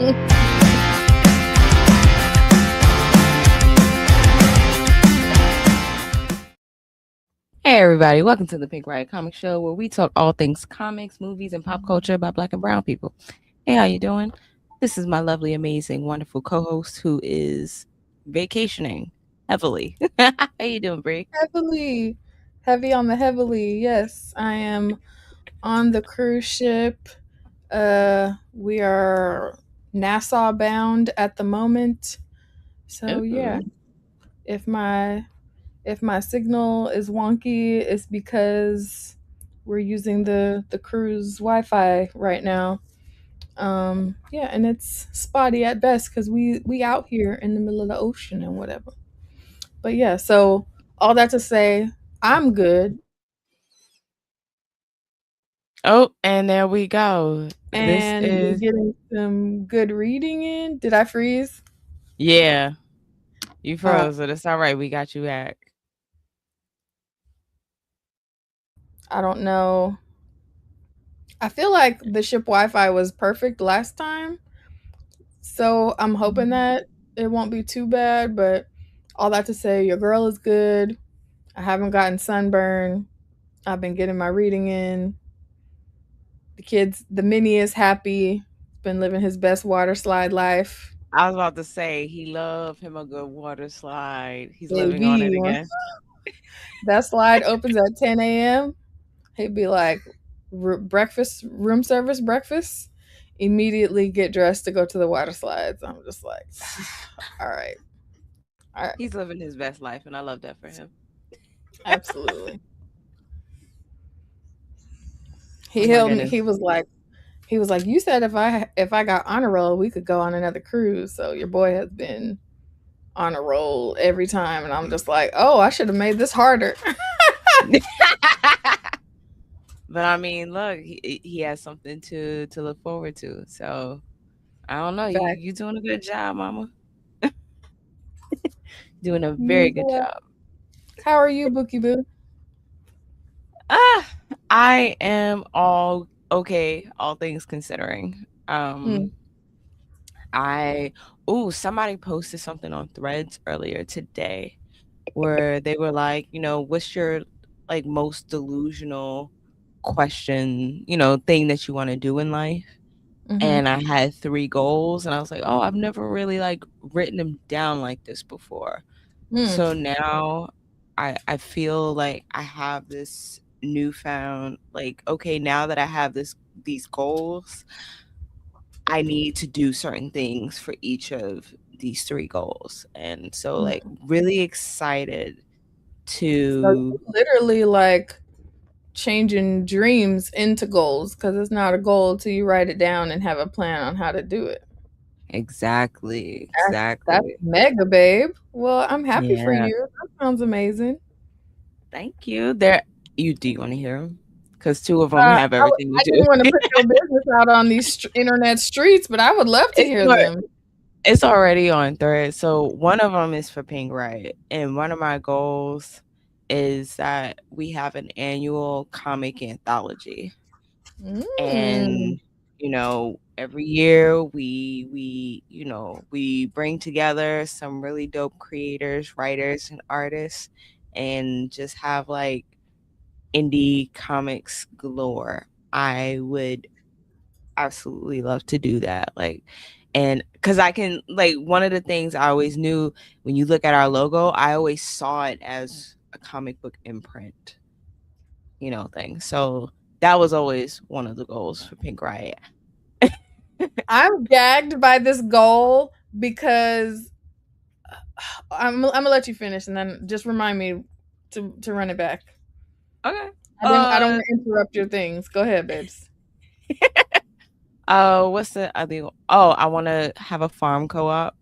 Hey everybody, welcome to the Pink Riot Comic Show where we talk all things comics, movies, and pop culture by Black and brown people. Hey, how you doing? This is my lovely, amazing, wonderful co-host who is vacationing heavily. How you doing, Bree? Heavily. Heavy on the heavily. Yes, I am on the cruise ship. We are Nassau bound at the moment. So yeah, Ooh. if my signal is wonky, it's because we're using the cruise Wi-Fi right now. Yeah, and it's spotty at best because we out here in the middle of the ocean and whatever. But yeah, so all that to say, I'm good. Oh, and there we go. This And we're is getting some good reading in. Did I freeze? yeah. You Uh, froze, but it's all right. We got you back. I don't know. I feel like the ship Wi-Fi was perfect last time, so I'm hoping that it won't be too bad. But all that to say, your girl is good. I haven't gotten sunburn. I've been getting my reading in. The mini is happy. Been living his best water slide life. I was about to say he loved him a good water slide. He's living on it Baby, again. that slide opens at 10 a.m. He'd be like, breakfast, room service breakfast. Immediately get dressed to go to the water slides. I'm just like, all right, all right, He's living his best life, and I love that for him. absolutely. Oh He my held me. goodness. He was like, you said if I got on a roll, we could go on another cruise. So your boy has been on a roll every time, and I'm just like, oh, I should have made this harder. But I mean, look, he has something to look forward to. So I don't know. You Fact. you doing a good job, Mama. Doing a very You good know what? job. How are you, Bookie Boo? Ah, I am all okay, all things considering. Mm, I somebody posted something on Threads earlier today where they were like, what's your like most delusional question, thing that you want to do in life? mm-hmm, And I had 3 goals, and I was like, "Oh, I've never really, like, written them down like this before." mm, So now I feel like I have this newfound, like, okay, now that I have these goals, I need to do certain things for each of these 3 goals. And so, like, mm. really excited So to you literally like changing dreams into goals because it's not a goal till you write it down and have a plan on how to do it. exactly, That's exactly. mega, babe. Well, I'm happy for Yeah. you. That sounds amazing. Thank you. Do you wanna hear them? Because 2 of them have everything to I do. didn't want to put your business out on these internet streets, but I would love to It's hear alr them. it's already on Thread. So one of them is for Pink Riot, and one of my goals is that we have an annual comic anthology. Mm. And, every year we bring together some really dope creators, writers, and artists, and just have, like, indie comics galore. I would absolutely love to do that. Like, and because I can, like, one of the things I always knew when you look at our logo, I always saw it as a comic book imprint, thing. So that was always one of the goals for Pink Riot. I'm gagged by this goal because I'm gonna let you finish and then just remind me to run it back. Okay. I don't Uh, want to interrupt your things. Go ahead, babes. what's the other? Oh, I want to have a farm co-op.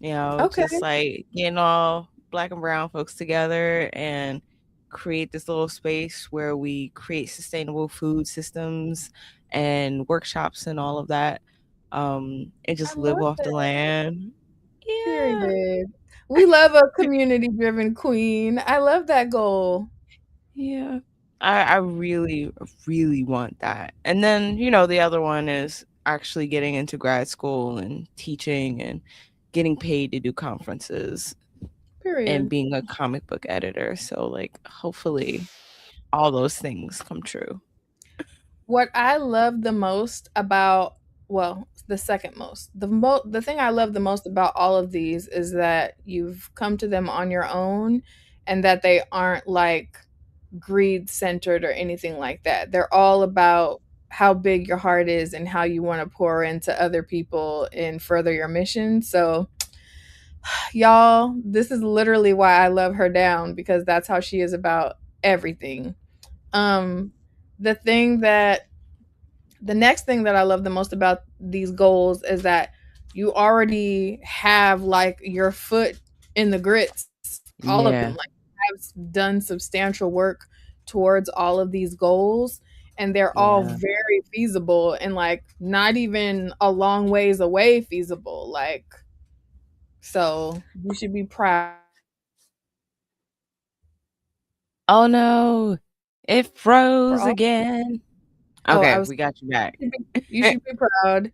Okay. Just like getting all black and brown folks together and create this little space where we create sustainable food systems and workshops and all of that. And I just live love off the that. land. Yeah. Period. We love a community driven queen. I love that goal. Yeah. I really, really want that. And then, the other one is actually getting into grad school and teaching and getting paid to do conferences and Period. being a comic book editor. So like hopefully all those things come true. What I love the most about, well, the second most, the thing I love the most about all of these is that you've come to them on your own, and that they aren't like greed centered or anything like that. They're all about how big your heart is and how you want to pour into other people and further your mission. So, y'all, this is literally why I love her down, because that's how she is about everything. Um the thing that the next thing that I love the most about these goals is that you already have like your foot in the grits, all of them. Yeah. Like, have done substantial work towards all of these goals, and they're all Yeah. very feasible and like not even a long ways away feasible. Like, so you should be proud Oh no. It for froze all. again. Oh, I Okay, was. we got you back. You should be proud,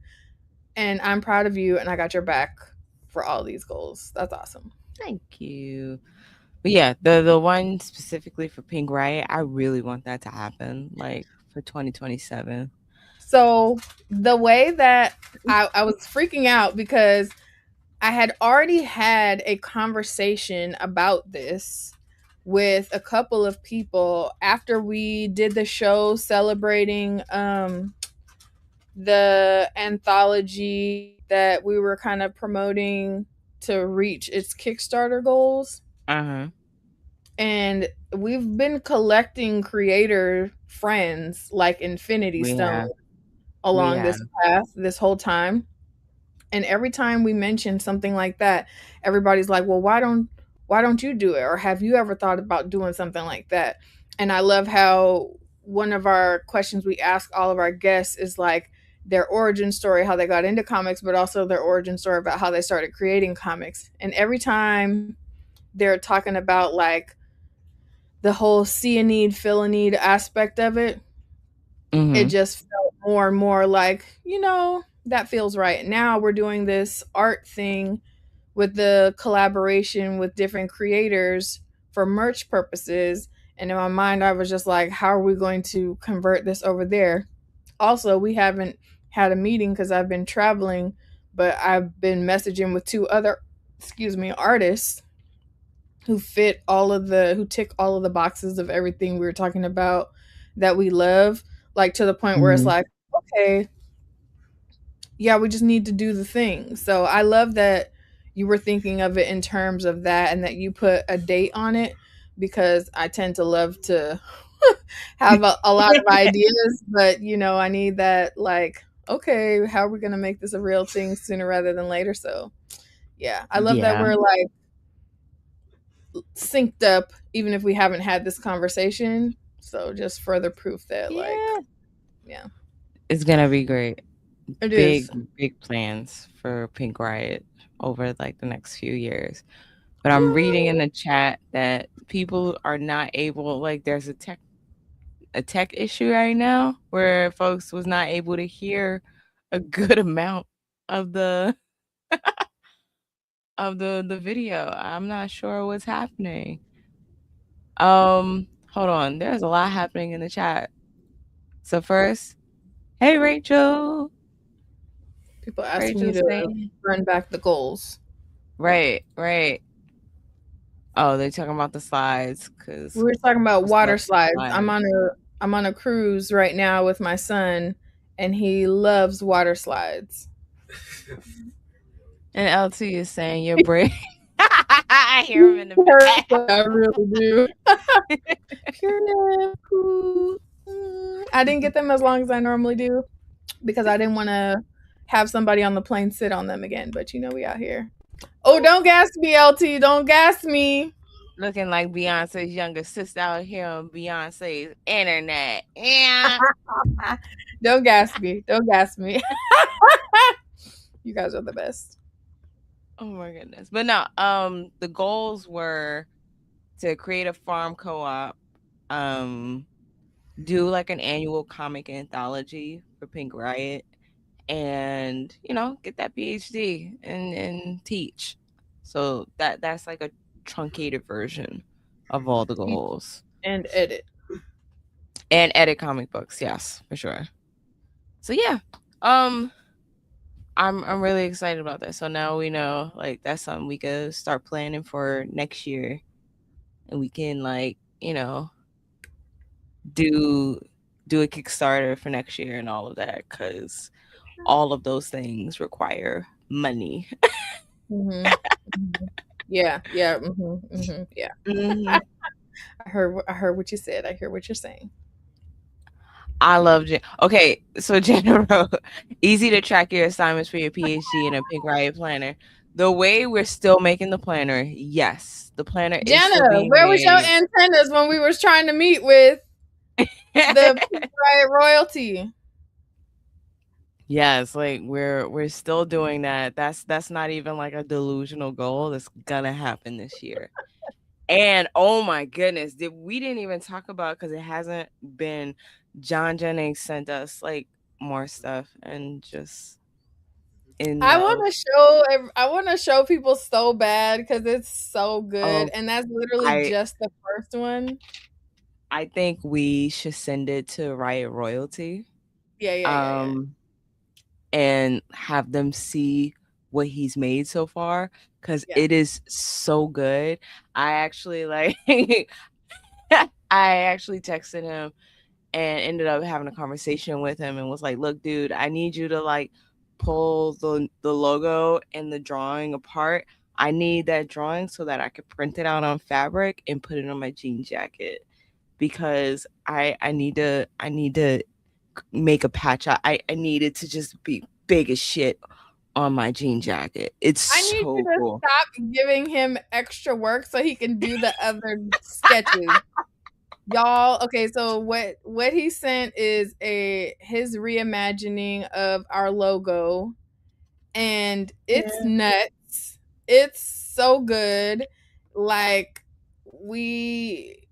and I'm proud of you, and I got your back for all these goals. That's awesome. Thank you. But yeah, the one specifically for Pink Riot, I really want that to happen, like for 2027. So the way that I was freaking out because I had already had a conversation about this with a couple of people after we did the show celebrating the anthology that we were kind of promoting to reach its Kickstarter goals. Uh-huh. And we've been collecting creator friends like Infinity We Stone have. We along have. this path this whole time. And every time we mention something like that, everybody's like, "Well, why don't you do it? Or have you ever thought about doing something like that?" And I love how one of our questions we ask all of our guests is like their origin story, how they got into comics, but also their origin story about how they started creating comics. And every time they're talking about like the whole see a need, feel a need aspect of it, it Mhm. just felt more and more like, that feels right. Now we're doing this art thing with the collaboration with different creators for merch purposes. And in my mind, I was just like, how are we going to convert this over there? Also, we haven't had a meeting because I've been traveling, but I've been messaging with two other, artists who tick all of the boxes of everything we were talking about that we love, like to the point where it's Mhm. like, okay, yeah, we just need to do the thing. So I love that you were thinking of it in terms of that and that you put a date on it, because I tend to love to have a lot of ideas, but I need that, like, okay, how are we going to make this a real thing sooner rather than later? So yeah, I love that Yeah. we're like synced up even if we haven't had this conversation. So just further proof that, like, Yeah. yeah, It's gonna be great. it Big, is. big plans for Pink Riot over like the next few years. But I'm reading in Woo! the chat that people are not able, like there's a tech issue right now where folks was not able to hear a good amount of the video. I'm not sure what's happening. Hold on. There's a lot happening in the chat. So first, hey Rachel. People asking you Rachel to saying run back the goals. right, right. Oh, they're talking about the slides We because were talking about what's water up with slides. I'm slides? on a cruise right now with my son, and he loves water slides. And LT is saying you're brave. I hear him in the Yes, back. I really do. Period. Cool. I didn't get them as long as I normally do because I didn't want to have somebody on the plane sit on them again. But we out here. Oh, don't gas me, LT. Don't gas me. Looking like Beyonce's younger sister out here on Beyonce's internet. Yeah. Don't gas me. Don't gas me. You guys are the best. Oh my goodness. But no, the goals were to create a farm co-op, um, do like an annual comic anthology for Pink Riot, and get that PhD and teach. So that's like a truncated version of all the goals. And edit. And edit comic books, yes, for sure. So yeah. Um I'm really excited about that. So now we know like that's something we could start planning for next year, and we can like, do do a Kickstarter for next year and all of that, cuz all of those things require money. Mhm. Mhm. Yeah, yeah, yeah. Mhm. I heard what you said. I hear what you're saying. I love Jen. Okay, so Jenna wrote, easy to track your assignments for your PhD in a Pink Riot planner. The way we're still making the planner, yes, the planner is still Jana, being where was your made. antennas when we was trying to meet with the Pink Riot royalty? Yes, like we're still doing that. That's not even like a delusional goal. That's gonna happen this year. And oh my goodness, we didn't even talk about, because it hasn't been, John Jennings sent us like more stuff and just in love. I want to show people so bad because it's so good, Oh, and that's literally I just the first one. I think we should send it to Riot Royalty, Yeah, yeah, yeah, yeah, um, and have them see what he's made so far, because yeah, it is so good. I actually like I actually texted him and ended up having a conversation with him and was like, "Look, dude, I need you to like pull the logo and the drawing apart. I need that drawing so that I could print it out on fabric and put it on my jean jacket, because I need to make a patch. I need it to just be big as shit on my jean jacket. It's I need you so to cool." stop giving him extra work so he can do the other sketches. Y'all, okay, so what he sent is a his reimagining of our logo, and it's Yeah. nuts. It's so good. Like we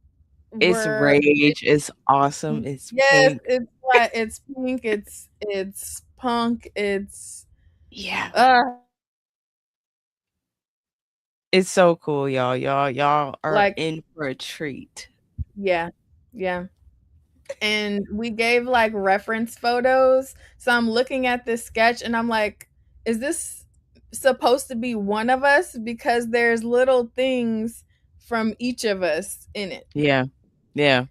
It's were rage. It's awesome. It's yes, pink. it's like it's pink, it's punk, it's Yeah. uh It's so cool, y'all. Y'all are like in for a treat. yeah. Yeah. And we gave like reference photos. So I'm looking at this sketch and I'm like, is this supposed to be one of us? Because there's little things from each of us in it. Yeah. Yeah.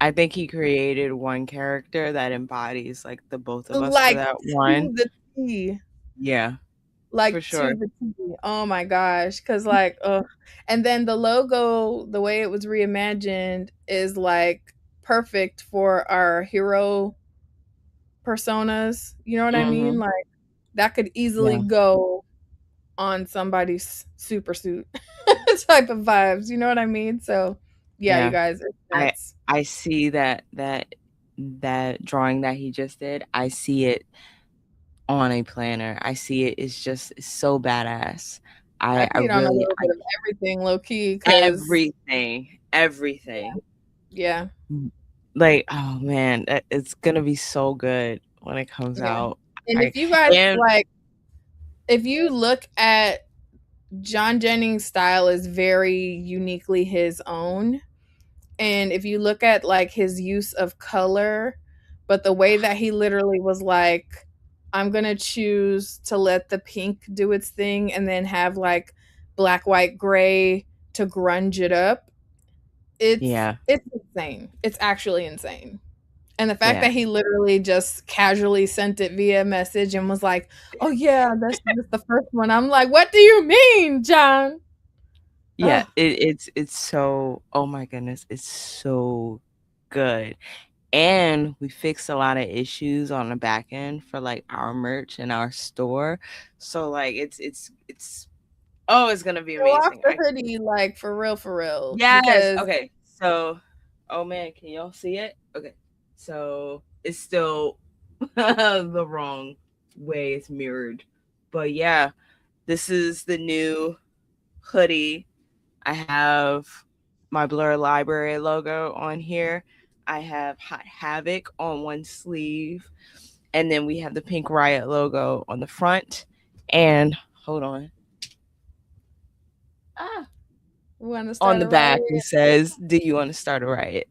I think he created one character that embodies like the both of us for Like that to one. the T. Yeah, for Like to sure. the T. Oh my gosh. Cause like, and then the logo, the way it was reimagined is like perfect for our hero personas. You know what I mean? Mhm. Like that could easily Yeah. go on somebody's super suit type of vibes. You know what I mean? So yeah, you Yeah. guys, it's I nuts. I see that drawing that he just did. I see it on a planner. I see it. It's so badass. I I see it on a really little I bit of everything low key because everything. Everything. yeah, Like, oh man, it's gonna be so good when it comes yeah. out. And I if you guys and like, if you look at John Jennings' style is very uniquely his own. And if you look at like his use of color, but the way that he literally was like, I'm gonna choose to let the pink do its thing and then have like black, white, gray to grunge it up. yeah, It's insane. It's actually insane. And the fact yeah, that he literally just casually sent it via message and was like, "Oh yeah, that's the first one." I'm like, "What do you mean, John?" yeah. Oh, It's so, oh my goodness, it's so good. And we fixed a lot of issues on the back end for like our merch and our store. So like it's oh, it's gonna be show off amazing. the I hoodie, like for real, Yes. because Okay. So, oh man, can y'all see it? Okay. So it's still the wrong way it's mirrored. But yeah, this is the new hoodie. I have my Blur Library logo on here. I have Hot Havoc on one sleeve. And then we have the pink Riot logo on the front. And hold on. Ah. We want to On start the a riot. back, it says, "Do you want to start a riot?"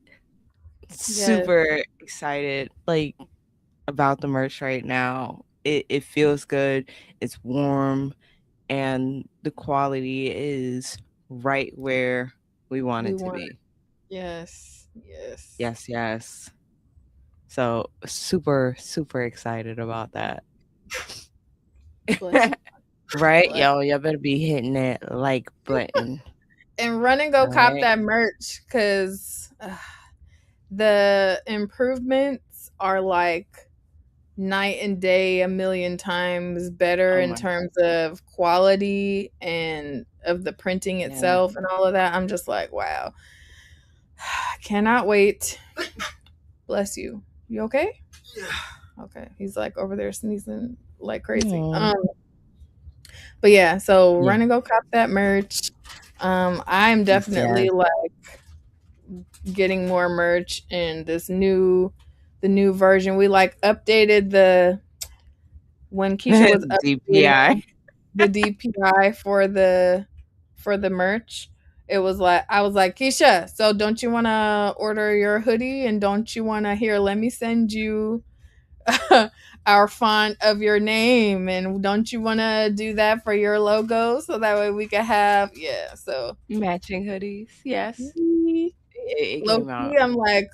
Yes, Super excited, like, about the merch right now. It feels good. It's warm, and the quality is right where we want we it to want. be. Yes, yes. Yes, yes. So super, super excited about that. Bless you. Right? Bless. Yo, y'all better be hitting that like button. And run and go All cop right. that merch because the improvements are like night and day, a million times better Oh in my God. terms of quality and of the printing Yeah. itself and all of that. I'm just like, wow. Cannot wait. Bless you. You okay? Yeah. Okay. He's like over there sneezing like crazy. Hmm. But yeah, so Yeah. run and go cop that merch. I'm definitely Yes. like getting more merch and the new version. We like updated the when Keisha was DPI. updating the DPI for the merch. It was like I was like, Keisha, so don't you want to order your hoodie and don't you want to here? Let me send you our font of your name and don't you want to do that for your logo so that way we can have so Matching hoodies. Yes. It low came key out. I'm like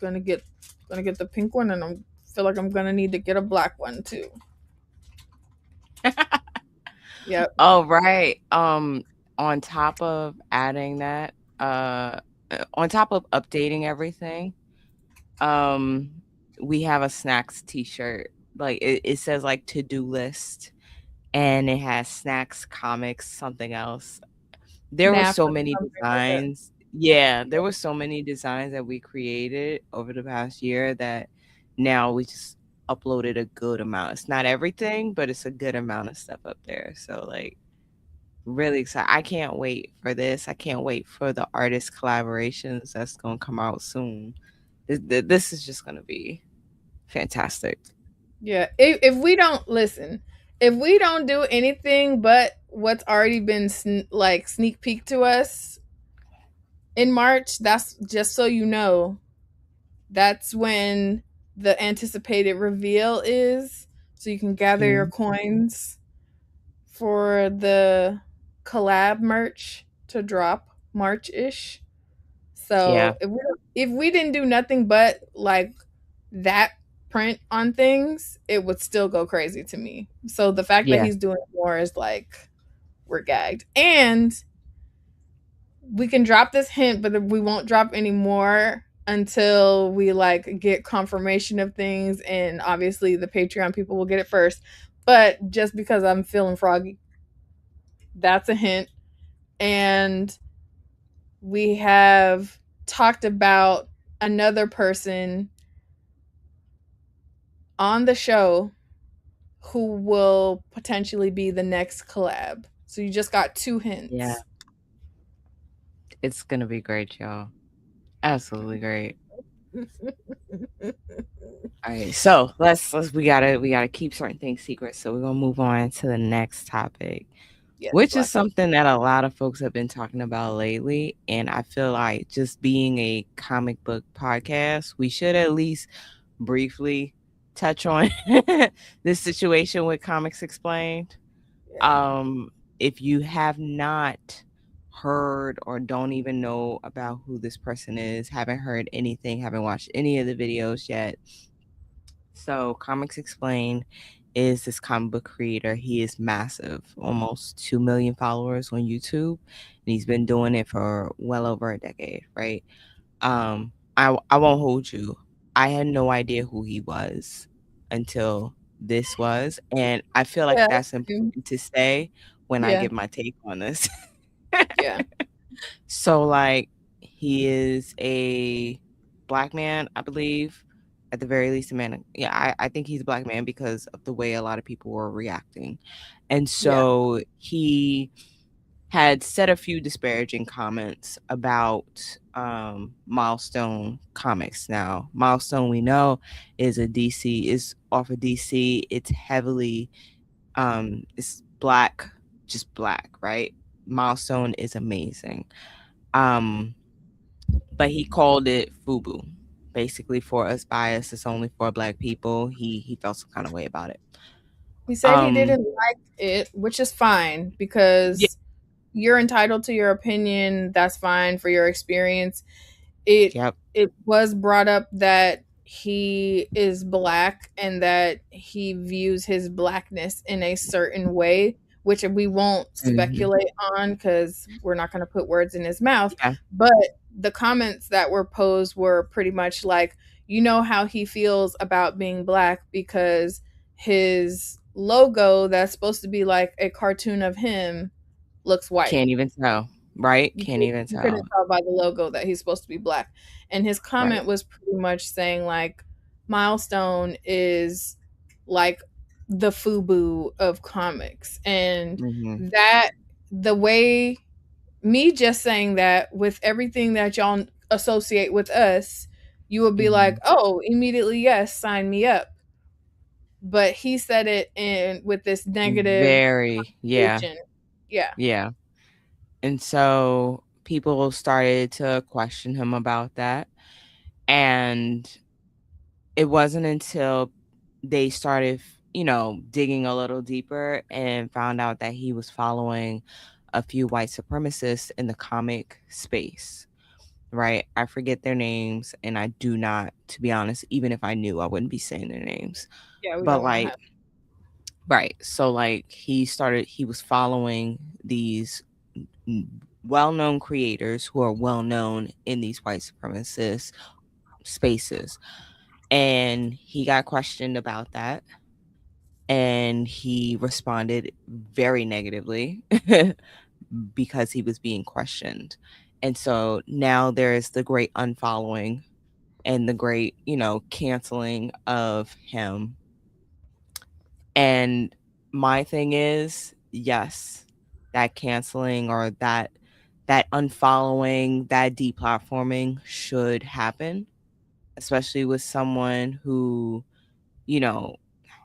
gonna get the pink one and I feel like I'm gonna need to get a black one too. Yep. Oh, right. On top of adding that, on top of updating everything, um, we have a snacks t-shirt. Like it says like to-do list and it has snacks, comics, something else. There were NAF so or many something like that. designs. Yeah, there were so many designs that we created over the past year that now we just uploaded a good amount. It's not everything, but it's a good amount of stuff up there. So like really excited. I can't wait for this. I can't wait for the artist collaborations that's going to come out soon. This is just going to be fantastic. Yeah. If we don't listen, if we don't do anything but what's already been like sneak peek to us in March, that's just so you know, that's when the anticipated reveal is. So you can gather your Mhm. coins for the collab merch to drop March ish. Yeah. So if we didn't do nothing but like that print on things, it would still go crazy to me. So the fact that Yeah. he's doing more is like we're gagged. And we can drop this hint, but we won't drop any more until we like get confirmation of things and obviously the Patreon people will get it first. But just because I'm feeling froggy, that's a hint. And we have talked about another person on the show who will potentially be the next collab. So you just got two Yeah. hints. It's going to be great, y'all. Absolutely great. All right, so let's we gotta keep certain things secret. So we're gonna move on to the next topic, Yes, which is Black History. something that a lot of folks have been talking about lately. And I feel like just being a comic book podcast, we should at least briefly touch on this situation with Comics Explained. Yeah. Um, if you have not heard or don't even know about who this person is, haven't heard anything, haven't watched any of the videos yet, so, Comics Explained is this comic book creator. He is massive, almost 2 million followers on YouTube, and he's been doing it for well over a decade, right? I won't hold you. I had no idea who he was until this was, and I feel like Yeah. that's important to say when I Yeah. give my take on this. Yeah. So, like, he is a black man, I believe, at the very least, a man. Yeah, I think he's a black man because of the way a lot of people were reacting. And Yeah. so he had said a few disparaging comments about Milestone Comics. Now, Milestone, we know, is off of DC. It's heavily it's black, just black, right? Milestone is amazing. Um, but he called it FUBU, basically for us bias. It's only for black people. He felt some kind of way about it. He said he Um, didn't like it, which is fine yeah, because you're entitled to your opinion. That's fine for your experience. it yep. it was brought up that he is black and that he views his blackness in a certain way, which we won't Hmm. speculate on because we're not going to put words in his mouth. Yeah, But the comments that were posed were pretty much like, you know how he feels about being black because his logo that's supposed to be like a cartoon of him looks white. can't even tell, right? you, Can't even you couldn't tell, tell by the logo that he's supposed to be black. And his right? comment was pretty much saying like Milestone is like the FUBU of comics. And Hmm. that the way me just saying that with everything that y'all associate with us, you would be like, Hmm. oh, immediately yes, sign me up. But he said it in with this negative Very, yeah, connotation. Yeah. yeah. And so people started to question him about that. And it wasn't until they started, digging a little deeper and found out that he was following a few white supremacists in the comic space, right? I forget their names, and I do not, to be honest, even if I knew, I wouldn't be saying their names. Yeah, we But don't want to have. like, right. So like he was following these well-known creators who are well-known in these white supremacist spaces. And he got questioned about that, and he responded very negatively because he was being questioned. And so now there is the great unfollowing and the great, canceling of him. And my thing is, yes, that canceling or that unfollowing, that deplatforming should happen, especially with someone who, you know,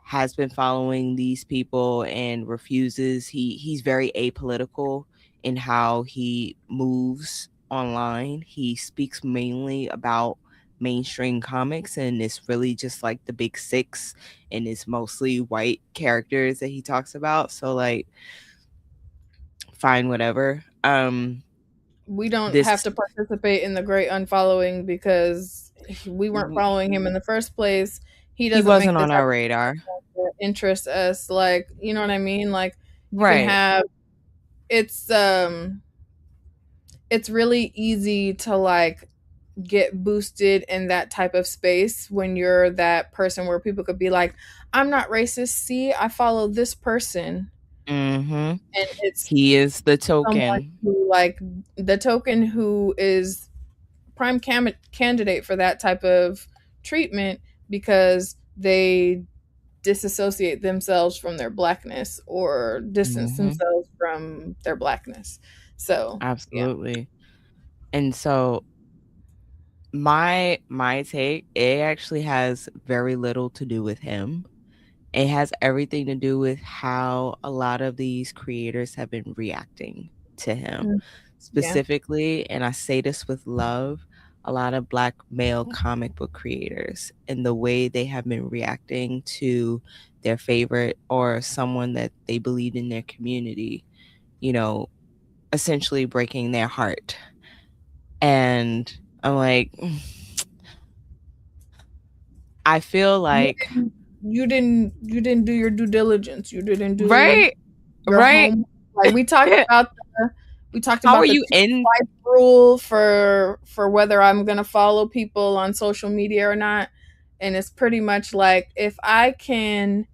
has been following these people and refuses. He's very apolitical in how he moves online. He speaks mainly about mainstream comics, and it's really just like the big six, and it's mostly white characters that he talks about. So like, fine, whatever. We don't have This to participate in the great unfollowing because we weren't following him in the first place. He he doesn't wasn't make this on our radar. that interests us. Like, you know what I mean? Like, you can Right. have it's it's really easy to like get boosted in that type of space when you're that person where people could be like, I'm not racist. See, I follow this person. Mm-hmm. And it's He is the someone token. who like the token who is prime candidate for that type of treatment because they disassociate themselves from their blackness or distance Mm-hmm. themselves from their blackness. So, yeah. Absolutely. And so my take, it actually has very little to do with him. It has everything to do with how a lot of these creators have been reacting to him. Mm, yeah. Specifically, and I say this with love, a lot of black male comic book creators and the way they have been reacting to their favorite or someone that they believed in their community, you know, essentially breaking their heart. And I'm like, I feel You like, you didn't do your due diligence. You didn't do right, your right. home. Like we talked How are about the you two in? swipe rule for whether I'm gonna follow people on social media or not. And it's pretty much like if I can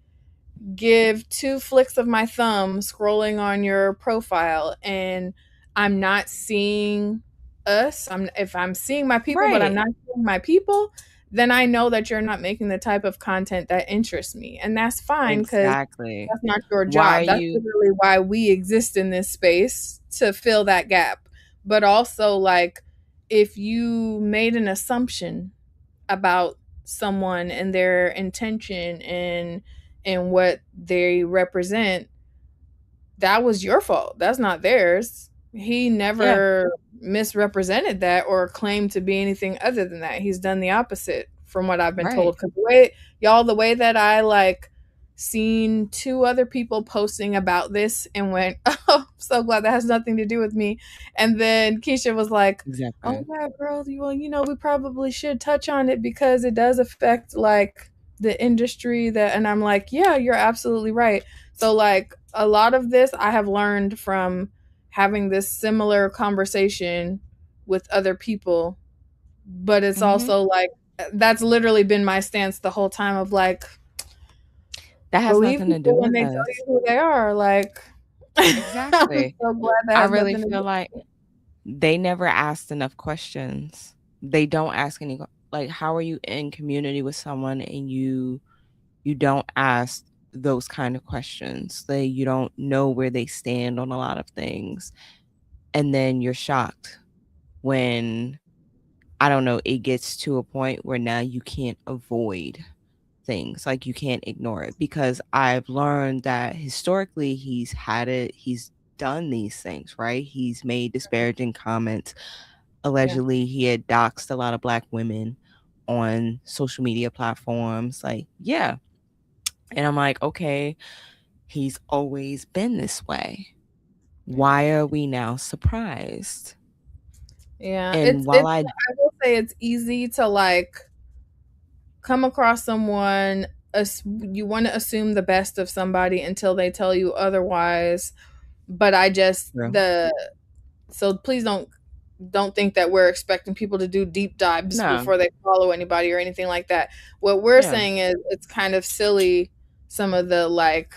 give two flicks of my thumb scrolling on your profile and I'm not seeing us, I'm if I'm seeing my people but I'm Right. not seeing my people, then I know that you're not making the type of content that interests me. And that's fine because Exactly. that's not your Why are job. That's you literally why we exist in this space, to fill that gap. But also, like, if you made an assumption about someone and their intention and what they represent, that was your fault. That's not theirs. He yeah, never misrepresented that or claimed to be anything other than that. He's done the opposite from what I've been right. told. Because the way that I like seen two other people posting about this and went, oh, I'm so glad that has nothing to do with me. And then Keisha was like, oh, Exactly. yeah, girl, well, we probably should touch on it because it does affect like the industry that, and I'm like, yeah, you're absolutely right. So, like, a lot of this I have learned from having this similar conversation with other people, but it's Hmm. also like that's literally been my stance the whole time of like, That has believe nothing to do people when with they tell you us. who they are. Like, I'm Exactly. so glad that I has really nothing to feel do. like they never asked enough questions. They don't ask any, like, how are you in community with someone and you don't ask those kind of questions. Like, you don't know where they stand on a lot of things. And then you're shocked when, I don't know, it gets to a point where now you can't avoid things. Like, you can't ignore it, because I've learned that historically he's done these things, right? He's made disparaging comments. Yeah, Allegedly, he had doxed a lot of Black women on social media platforms. Like, yeah. And I'm like, okay, he's always been this way. yeah, Why are we now surprised? yeah. And while It's. I, I will say it's easy to like come across someone. You want to assume the best of somebody until they tell you otherwise. But I just True. the so please don't think that we're expecting people to do deep dives No, before they follow anybody or anything like that. What we're yeah, saying is it's kind of silly, some of the like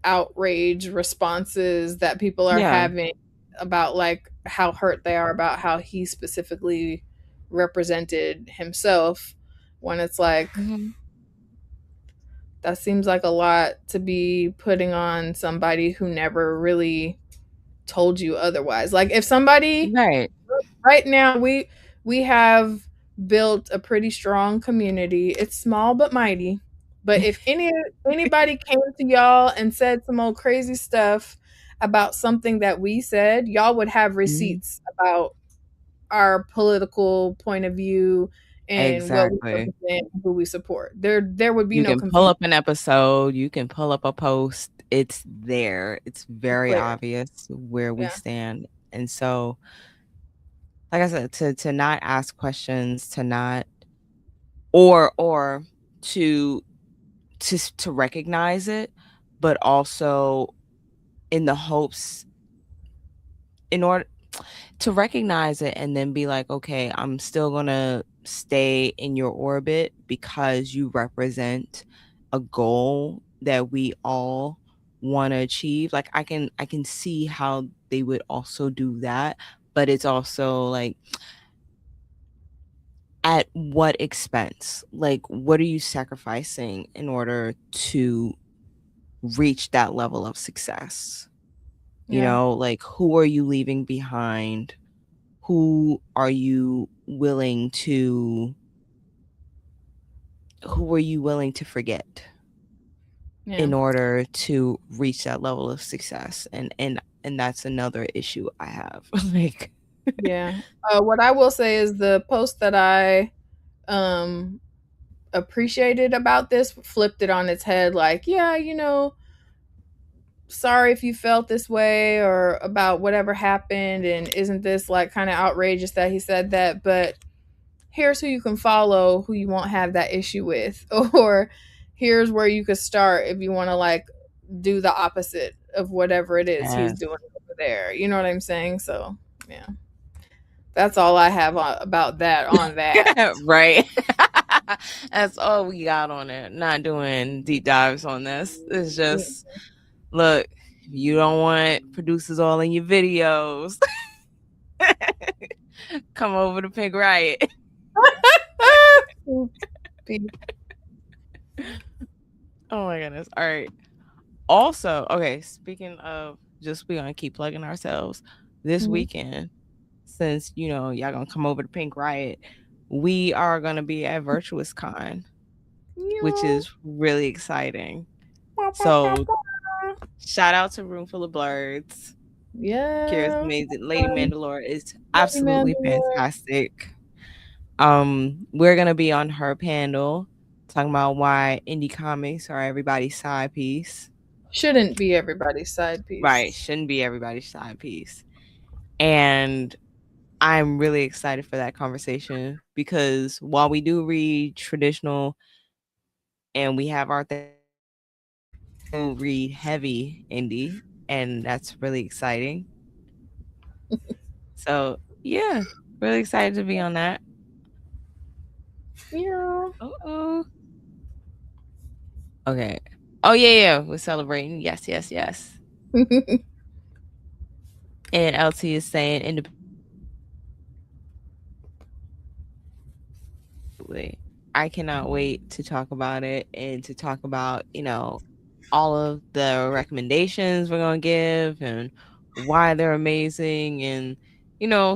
outrage responses that people are yeah, having about like how hurt they are about how he specifically represented himself, when it's like hmm, that seems like a lot to be putting on somebody who never really told you otherwise. Like if somebody right. right now we have built a pretty strong community. It's small but mighty. But if anybody came to y'all and said some old crazy stuff about something that we said, y'all would have Mhm. receipts about our political point of view and what we Exactly. represent and who we support. There would be You no can pull confusion. up an episode, you can pull up a post. It's there. It's It's very clear. obvious where we Yeah. stand. And so, like I said, to not ask questions, to not, or to to recognize it, but also in the hopes, in order to recognize it and then be like, okay, I'm still gonna stay in your orbit because you represent a goal that we all want to achieve. Like, I can see how they would also do that, but it's also like, at what expense? Like, what are you sacrificing in order to reach that level of success? Yeah. Like, who are you leaving behind? Who are you willing to forget Yeah. in order to reach that level of success? And that's another issue I have. Like, Yeah. What I will say is the post that I um appreciated about this flipped it on its head, like, yeah, sorry if you felt this way or about whatever happened, and isn't this like kind of outrageous that he said that, but here's who you can follow who you won't have that issue with, or here's where you could start if you want to like do the opposite of whatever it is he's yes. doing over there, you know what I'm saying? So yeah, that's all I have about that on that. Right. That's all we got on it. Not doing deep dives on this. It's just, look, if you don't want producers all in your videos, come over to Pink Riot. Oopsie. Oh my goodness. All right. Also, okay, speaking of just we gonna keep plugging ourselves this Mhm. weekend, since y'all gonna come over to Pink Riot, we are gonna be at Virtuous Con, which Yeah. is really exciting. So shout out to Room Full of Blurs. Kira's Yeah. amazing. Lady Mandalore is Lady absolutely Mandalore. fantastic. We're gonna be on her panel talking about why indie comics are everybody's side piece. Shouldn't be everybody's side Right, piece. shouldn't be everybody's side piece. And I'm really excited for that conversation because while we do read traditional and we have our thing, we read heavy indie, and that's really exciting. So yeah, really excited to be on that. Yeah. Oh, okay. Oh yeah, we're celebrating. Yes, yes, yes. And LT is saying independently. I cannot wait to talk about it and to talk about, all of the recommendations we're going to give and why they're amazing and,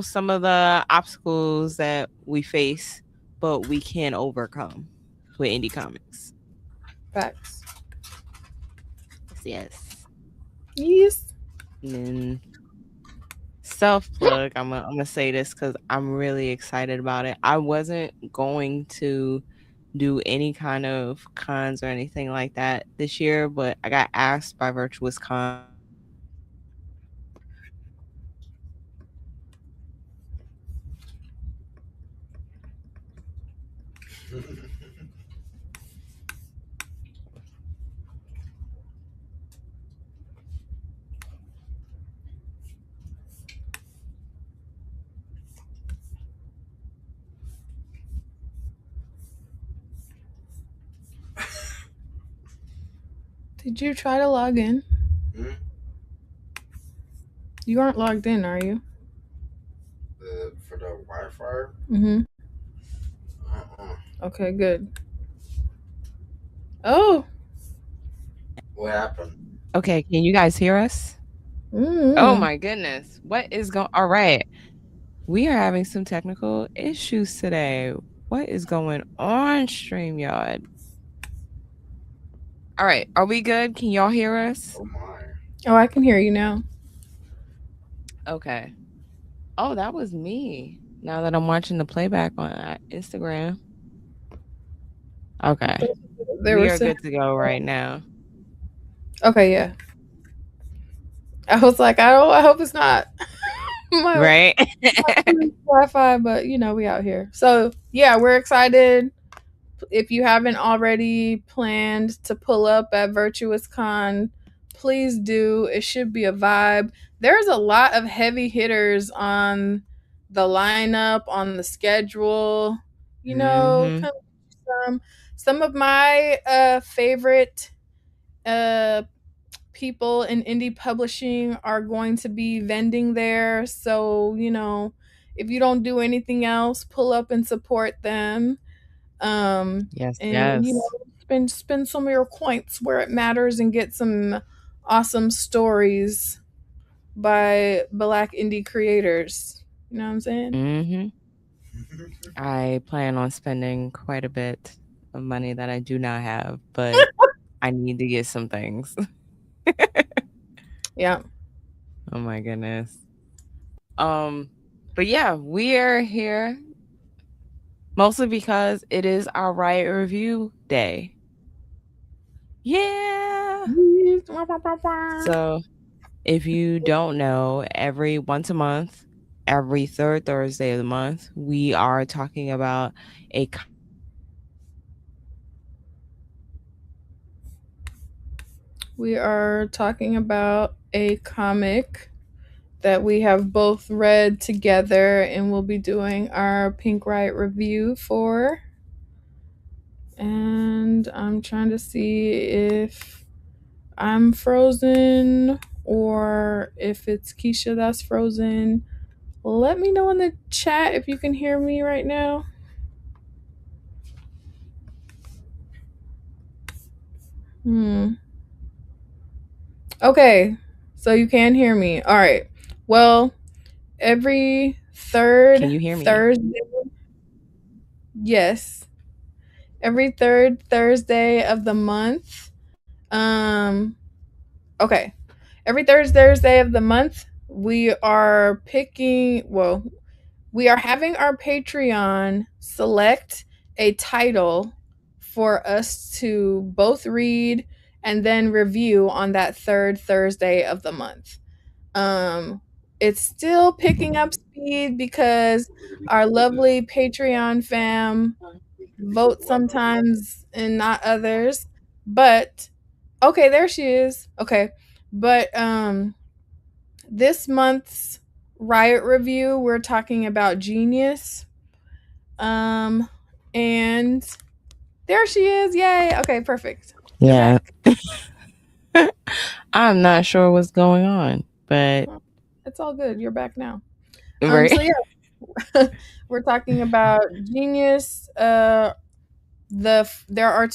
some of the obstacles that we face, but we can overcome with indie comics. Facts. Yes, yes. Yes. And then self plug, I'm gonna say this because I'm really excited about it. I wasn't going to do any kind of cons or anything like that this year, but I got asked by Virtuous Con. Did you try to log in? Hmm? You aren't logged in, are you? For the Wi-Fi? Mm-hmm. Uh-uh. Okay, good. Oh. What happened? Okay, can you guys hear us? Oh Mm-hmm. my goodness. What is going All right. We are having some technical issues today. What is going on, StreamYard? All right, are we good? Can y'all hear us? Oh my. Oh, I can hear you now. Okay. Oh, that was me. Now that I'm watching the playback on Instagram. I Okay. thought they We were are saying. good to go right now. Okay, yeah. I was like, I don't. I hope it's not my Right? Wi-Fi, but we out here. So yeah, we're excited. If you haven't already planned to pull up at Virtuous Con, please do. It should be a vibe. There's a lot of heavy hitters on the lineup, on the schedule. Mhm. Come some of my favorite uh people in indie publishing are going to be vending there. So, if you don't do anything else, pull up and support them. Yes, And yes. spend some of your coins where it matters and get some awesome stories by black indie creators. You know what I'm saying? Mhm. I plan on spending quite a bit of money that I do not have, but I need to get some things. Yeah. Oh my goodness. Um, but yeah, we are here mostly because it is our Riot Review Day. Yeah. So if you don't know, every once a month, every third Thursday of the month, we are talking about a We are talking about a comic that we have both read together and we'll be doing our Pink Riot review for. And I'm trying to see if I'm frozen or if it's Keisha that's frozen. Let me know in the chat if you can hear me right now. Hmm. Okay. So you can hear me. All right. Well, every Can third you hear me? Thursday, yes, every third Thursday of the month. Um, okay. Every third Thursday of the month, we are picking, well, we are having our Patreon select a title for us to both read and then review on that third Thursday of the month. Um, it's still picking up speed because our lovely Patreon fam vote sometimes and not others. But okay, there she is. Okay. But this month's Riot review, we're talking about Genius. Um and there she is. Yay. Okay, perfect. You're Yeah. back. I'm not sure what's going on, but It's all good. You're back now. right. So yeah, we're talking about Genius. There are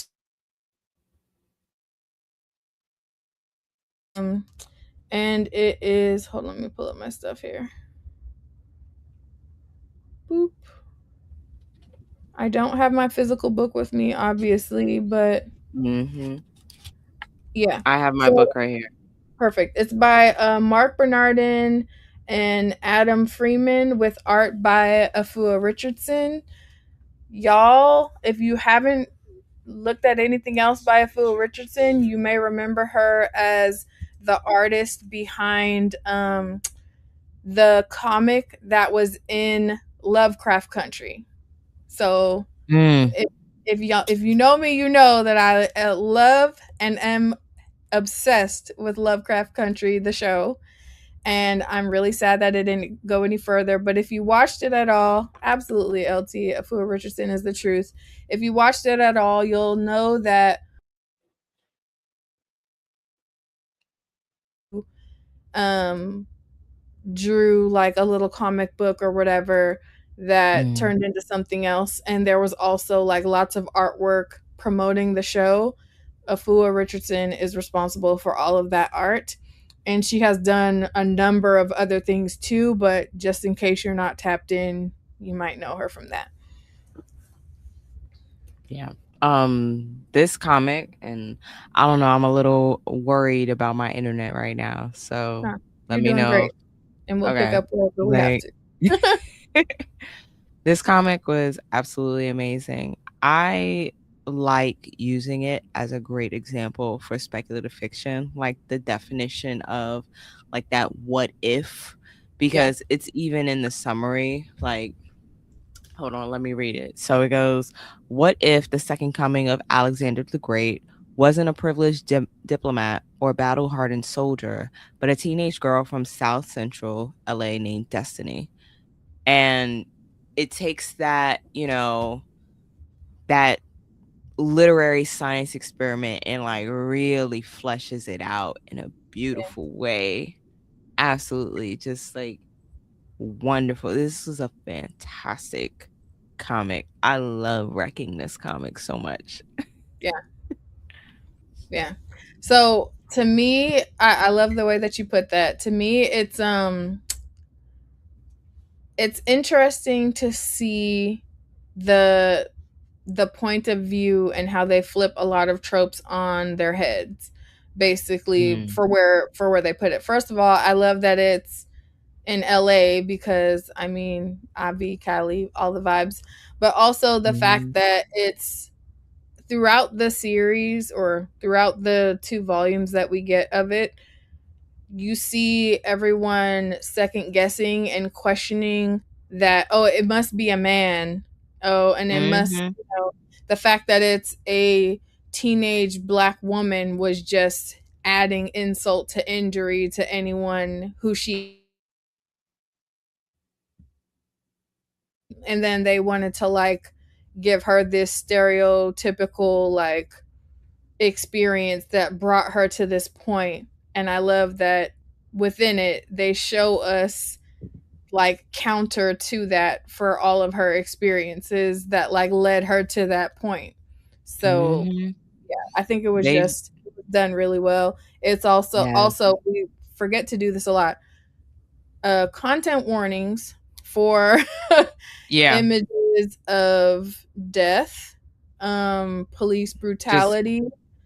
um, and it is. Hold on, let me pull up my stuff here. Boop. I don't have my physical book with me, obviously, but Hmm. yeah. I have my So book right here. perfect. It's by Marc Bernardin and Adam Freeman with art by Afua Richardson. Y'all, if you haven't looked at anything else by Afua Richardson, you may remember her as the artist behind the comic that was in Lovecraft Country. So Mm. if you know me, you know that I love and am obsessed with Lovecraft Country, the show. And I'm really sad that it didn't go any further. But if you watched it at all, absolutely, LT, Afua Richardson is the truth. If you watched it at all, you'll know that um drew like a little comic book or whatever that Mm. turned into something else. And there was also like lots of artwork promoting the show. Afua Richardson is responsible for all of that art. And she has done a number of other things too, but just in case you're not tapped in, you might know her from that. Yeah. This comic, and I don't know, I'm a little worried about my internet right now. So Huh, let you're me doing know. great. And we'll pick Okay. up wherever we have Like to. this comic was absolutely amazing. I like using it as a great example for speculative fiction, like the definition of like that what if, Yeah. because it's even in the summary, like hold on, let me read it. So it goes, what if the second coming of Alexander the Great wasn't a privileged diplomat or battle hardened soldier, but a teenage girl from South Central LA named Destiny? And it takes that, that literary science experiment and like really fleshes it out in a Yeah. beautiful way. Absolutely. Just like wonderful. This was a fantastic comic. I love wrecking this comic so much. Yeah. Yeah. So to me, I love the way that you put that. To me, it's interesting to see the the point of view and how they flip a lot of tropes on their heads, basically Mm. for where they put it. First of all, I love that it's in LA because I mean Avi, Cali, all the vibes, but also the fact Mhm. that it's throughout the series or throughout the two volumes that we get of it, you see everyone second guessing and questioning that, oh, it must be a man. Oh, and it must, Mhm. the fact that it's a teenage black woman was just adding insult to injury to anyone who she, and then they wanted to like give her this stereotypical like experience that brought her to this point. And I love that within it they show us like counter to that for all of her experiences that like led her to that point. So Mhm. I think it was They just done really well. It's Yeah. also we forget to do this a lot. Content warnings for Yeah. images of death, police Just brutality,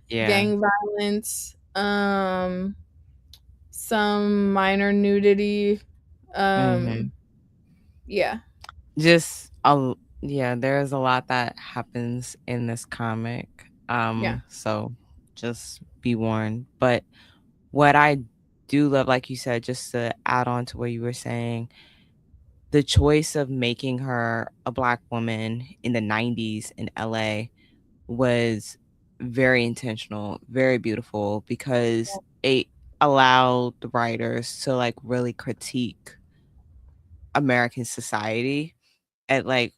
yeah. gang violence, some minor nudity. Um, Mhm. yeah, Just a yeah, there's a lot that happens in this comic. yeah, So just be warned. But what I do love, like you said, just to add on to what you were saying, the choice of making her a black woman in the 90s in LA was very intentional, very beautiful because it allowed the writers to like really critique American society at like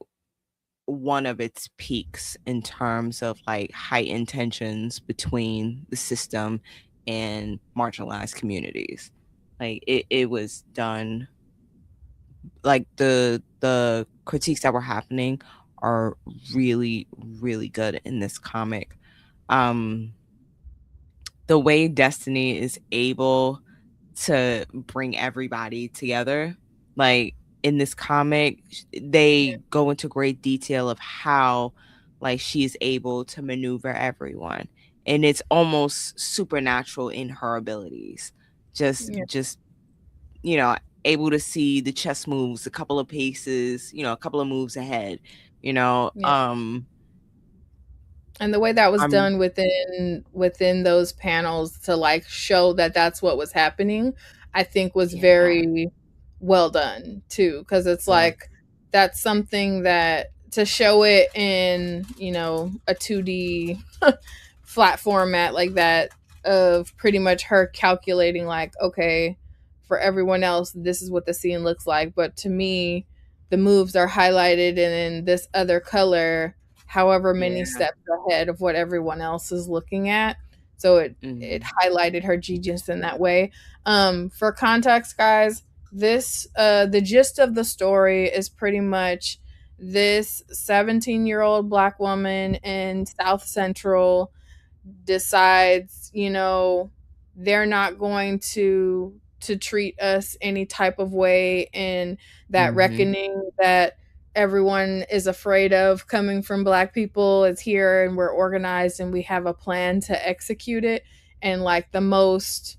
one of its peaks in terms of like heightened tensions between the system and marginalized communities. Like it was done like the critiques that were happening are really really good in this comic. Um the way Destiny is able to bring everybody together. Like in this comic, yeah, they go into great detail of how like she is able to maneuver everyone. And it's almost supernatural in her abilities. yeah, Just you know, able to see the chess moves a couple of paces, a couple of moves ahead, you know. yeah. And the way that was I'm done within those panels to like show that that's what was happening, I think was yeah, very well done too, because it's yeah. like that's something that to show it in a 2D flat format like that, of pretty much her calculating like, okay, for everyone else this is what the scene looks like, but to me the moves are highlighted and in this other color however many Yeah. steps ahead of what everyone else is looking at. So it Mhm. highlighted her genius in that way. For context, guys, this the gist of the story is pretty much this 17-year-old black woman in South Central decides, they're not going to treat us any type of way, and that Mhm. reckoning that everyone is afraid of coming from black people is here, and we're organized and we have a plan to execute it, and like the most,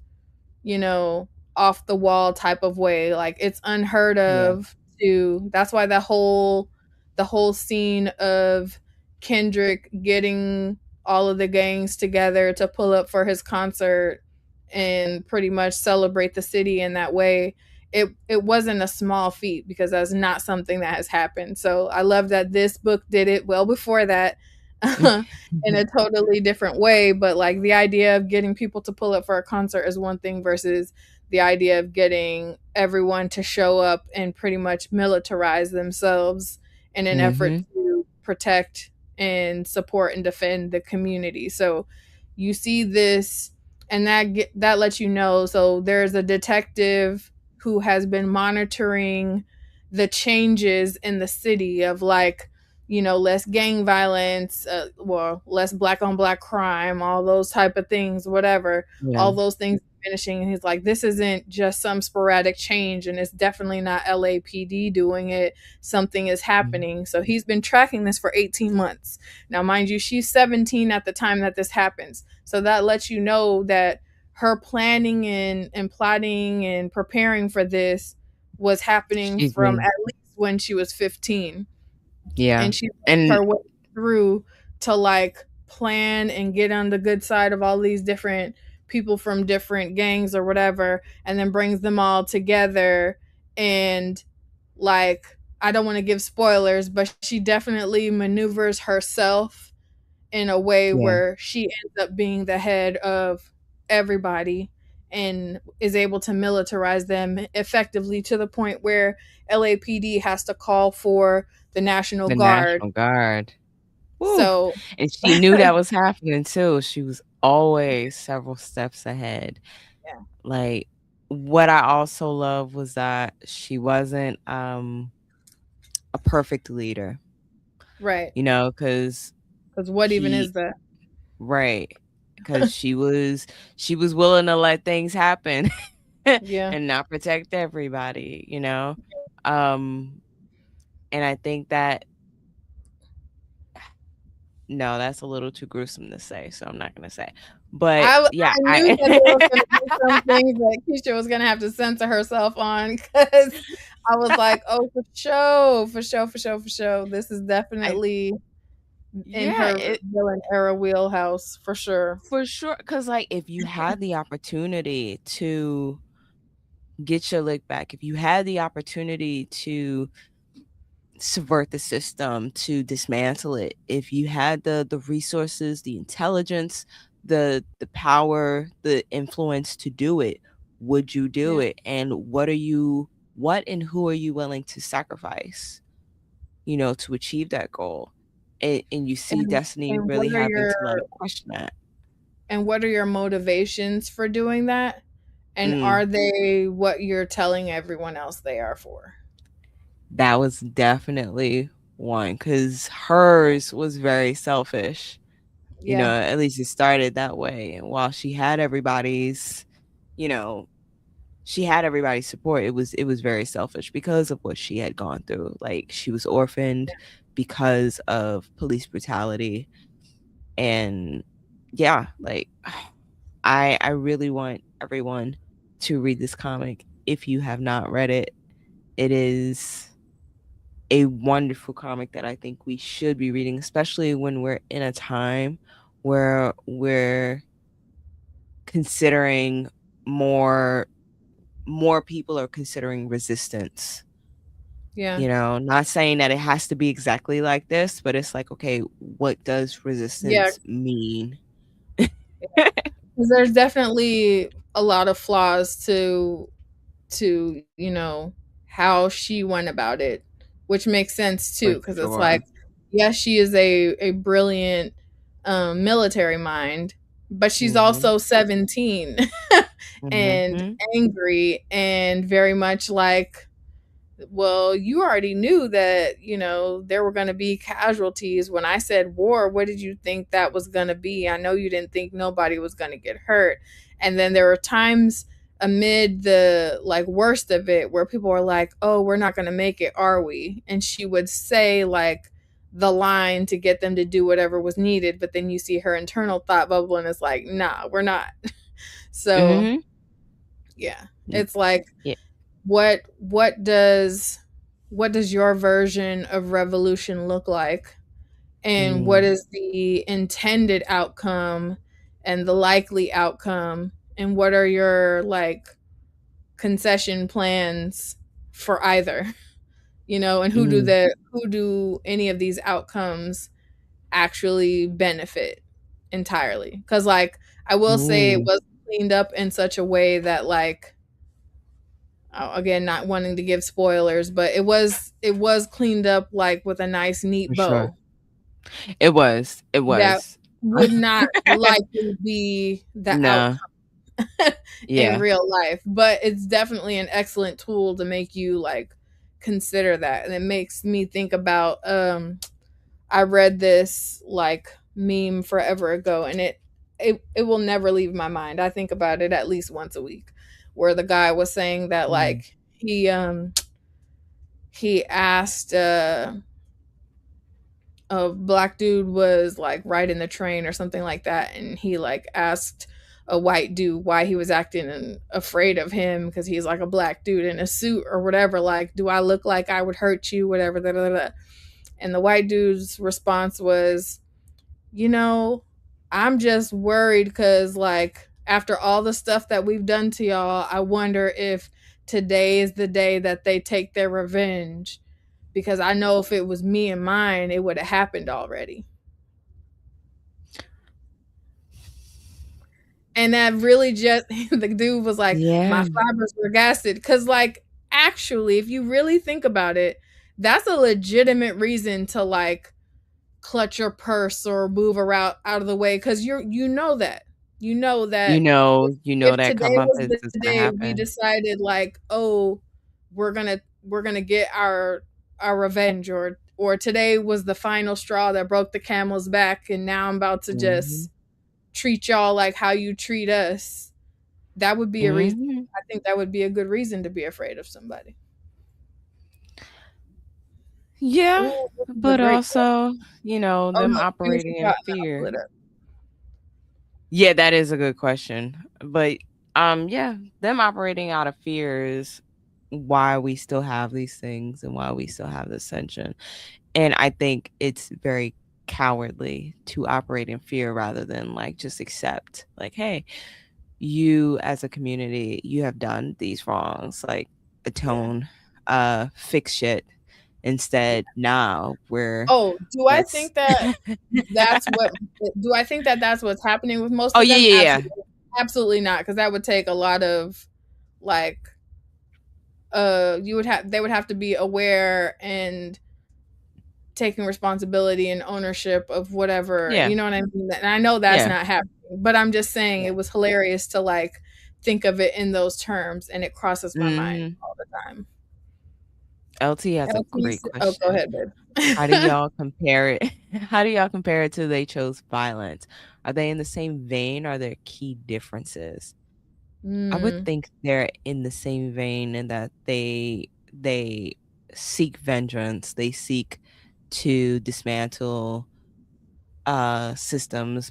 you know, off the wall type of way. Like it's unheard Yeah. of to that's why the whole scene of Kendrick getting all of the gangs together to pull up for his concert and pretty much celebrate the city in that way. It wasn't a small feat because that's not something that has happened. So I love that this book did it well before that in a totally different way. But like the idea of getting people to pull up for a concert is one thing versus the idea of getting everyone to show up and pretty much militarize themselves in an effort Mhm. to protect and support and defend the community. So you see this, and that lets you know. So there's a detective who has been monitoring the changes in the city of like, less gang violence, well, less black on black crime, all those type of things, whatever, Yeah. all those things diminishing. And he's like, this isn't just some sporadic change, and it's definitely not LAPD doing it. Something is Mhm. happening. So he's been tracking this for 18 months. Now, mind you, she's 17 at the time that this happens. So that lets you know that her planning and plotting and preparing for this was happening She's from been at least when she was 15, yeah. and she worked And her way through to like plan and get on the good side of all these different people from different gangs or whatever, and then brings them all together. And like, I don't want to give spoilers, but she definitely maneuvers herself in a way yeah. where she ends up being the head of everybody and is able to militarize them effectively to the point where LAPD has to call for the National The Guard. National Guard. Woo. So, And she knew that was happening too. She was always several steps ahead. yeah, Like what I also love was that she wasn't a perfect leader, right. cuz Because what even he is that? right. because she was willing to let things happen Yeah. and not protect everybody, you know? Um, and I think that no, that's a little too gruesome to say, so I'm not gonna say. But yeah, I knew that there was gonna be some things that Keisha was gonna have to censor herself on because I was like, "Oh, for sure, for sure, for sure, for sure. This is I definitely in yeah, her villain era wheelhouse for sure." for sure. Cause like if you had the opportunity to get your lick back, if you had the opportunity to subvert the system, to dismantle it, if you had the resources, the intelligence, the power, the influence to do it, would you do Yeah. it? And what and who are you willing to sacrifice, to achieve that goal? And you see And Destiny and really having to learn to question that. what are your motivations for doing that? And Mm, are they what you're telling everyone else they are for? that was definitely one because hers was very selfish. Yeah. At least it started that way. And while you know, she had everybody's support, it was very selfish because of what she had gone through. Like she was orphaned because of police brutality. And yeah, like I really want everyone to read this comic if you have not read it. It is a wonderful comic that I think we should be reading, especially when we're in a time where we're considering more more people are considering resistance. Yeah. Not saying that it has to be exactly like this, but it's like, okay, what does Yeah. resistance mean? 'Cause there's definitely a lot of flaws to how she went about it, which makes sense too For because it's like, sure. yes, she is a brilliant military mind, but she's Mhm. also 17 and Mhm. angry and very much like, well, you already knew that, there were going to be casualties. When I said war, what did you think that was going to be? I know you didn't think nobody was going to get hurt. And then there were times amid the like worst of it where people were like, "Oh, we're not going to make it, are we?" And she would say like the line to get them to do whatever was needed, but then you see her internal thought bubble and it's like, "Nah, we're not." So, Mhm. yeah. Mm, It's like yeah. what does your version of revolution look like, and what Mm. is the intended outcome and the likely outcome, and what are your like concession plans for either, and Mm. who do any of these outcomes actually benefit entirely? Because like I will say it Ooh, was cleaned up in such a way that like, again, not wanting to give spoilers, but it was cleaned up like with a nice neat for sure. bow It was. It that was. would not likely be the Nah. outcome in Yeah. real life, but it's definitely an excellent tool to make you like consider that. And it makes me think about I read this like meme forever ago, and it will never leave my mind. I think about it at least once a week, where the guy was saying that Mm. like he asked a black dude was like riding the train or something like that, and he like asked a white dude why he was acting afraid of him because he's like a black dude in a suit or whatever, like, do I look like I would hurt you, whatever, da, da, da. And the white dude's response was, you know, I'm just worried because, like, after all the stuff that we've done to y'all, I wonder if today is the day that they take their revenge. Because I know if it was me and mine, it would have happened already. And that really just, the dude was like, my Yeah. fibers were gassed. Because, like, actually, if you really think about it, that's a legitimate reason to, like, clutch your purse or move around out of the way because you know that if That today was comeuppance the is gonna day we happen. decided like, oh, we're gonna get our revenge, or today was the final straw that broke the camel's back and now I'm about to just Mhm. treat y'all like how you treat us, that would be a reason. Hmm. I think that would be a good reason to be afraid of somebody. Yeah, Ooh, this is a but great question. also, Oh them no, finish your operating in thought and then I'll pull fear. it up. Yeah, that is a good question. But yeah, them operating out of fear is why we still have these things and why we still have this tension. And I think it's very cowardly to operate in fear rather than like just accept like, hey, you as a community, you have done these wrongs, like Yeah. atone, fix shit. Instead, now we're Oh, do I let's think that that's what do I think that that's what's happening with most Oh of yeah, them? yeah, yeah. Absolutely. Absolutely not, because that would take a lot of like you would have they would have to be aware and taking responsibility and ownership of whatever, Yeah. you know what I mean? And I know that's Yeah. not happening, but I'm just saying Yeah. it was hilarious to like think of it in those terms and it crosses my mind Mhm. all the time. LT has a great Oh, go question. ahead, How do babe. y'all compare it? How do y'all compare it to They Chose Violence? Are they in the same vein? Or are there key differences? I would Mm, think they're in the same vein in that they seek vengeance. They seek to dismantle systems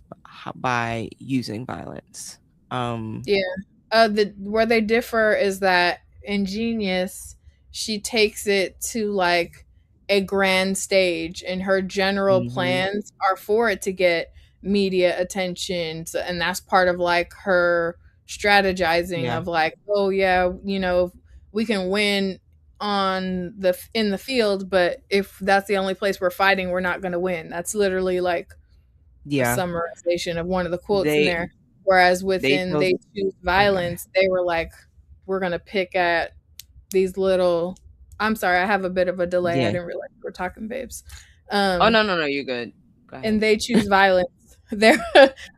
by using violence. Um yeah. The where they differ is that in Genius, she takes it to like a grand stage, and her general mhm. plans are for it to get media attention. So, and that's part of like her strategizing Yeah. of like, oh yeah, we can win on the in the field, but if that's the only place we're fighting, we're not going to win. That's literally like a Yeah. summarization of one of the quotes in They there. Whereas they within chose They Choose okay. Violence, they were like, we're gonna pick at these little. I'm sorry, I have a bit of a delay. I Yeah. didn't realize we were talking, babes. Oh Um, no, no, no, you're good. Go ahead. and They Choose Violence. They're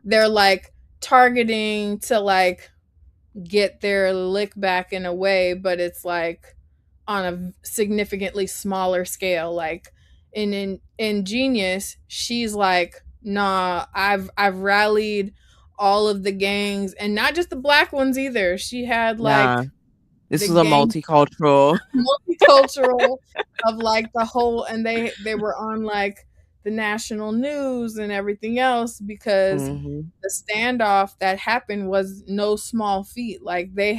they're like targeting to like get their lick back in a way, but it's like on a significantly smaller scale. Like in Genius, she's like, nah, I've rallied all of the gangs, and not just the black ones either. She had Nah. like This the was a gang multicultural. multicultural of like the whole, and they were on like the national news and everything else because Mhm. the standoff that happened was no small feat. Like they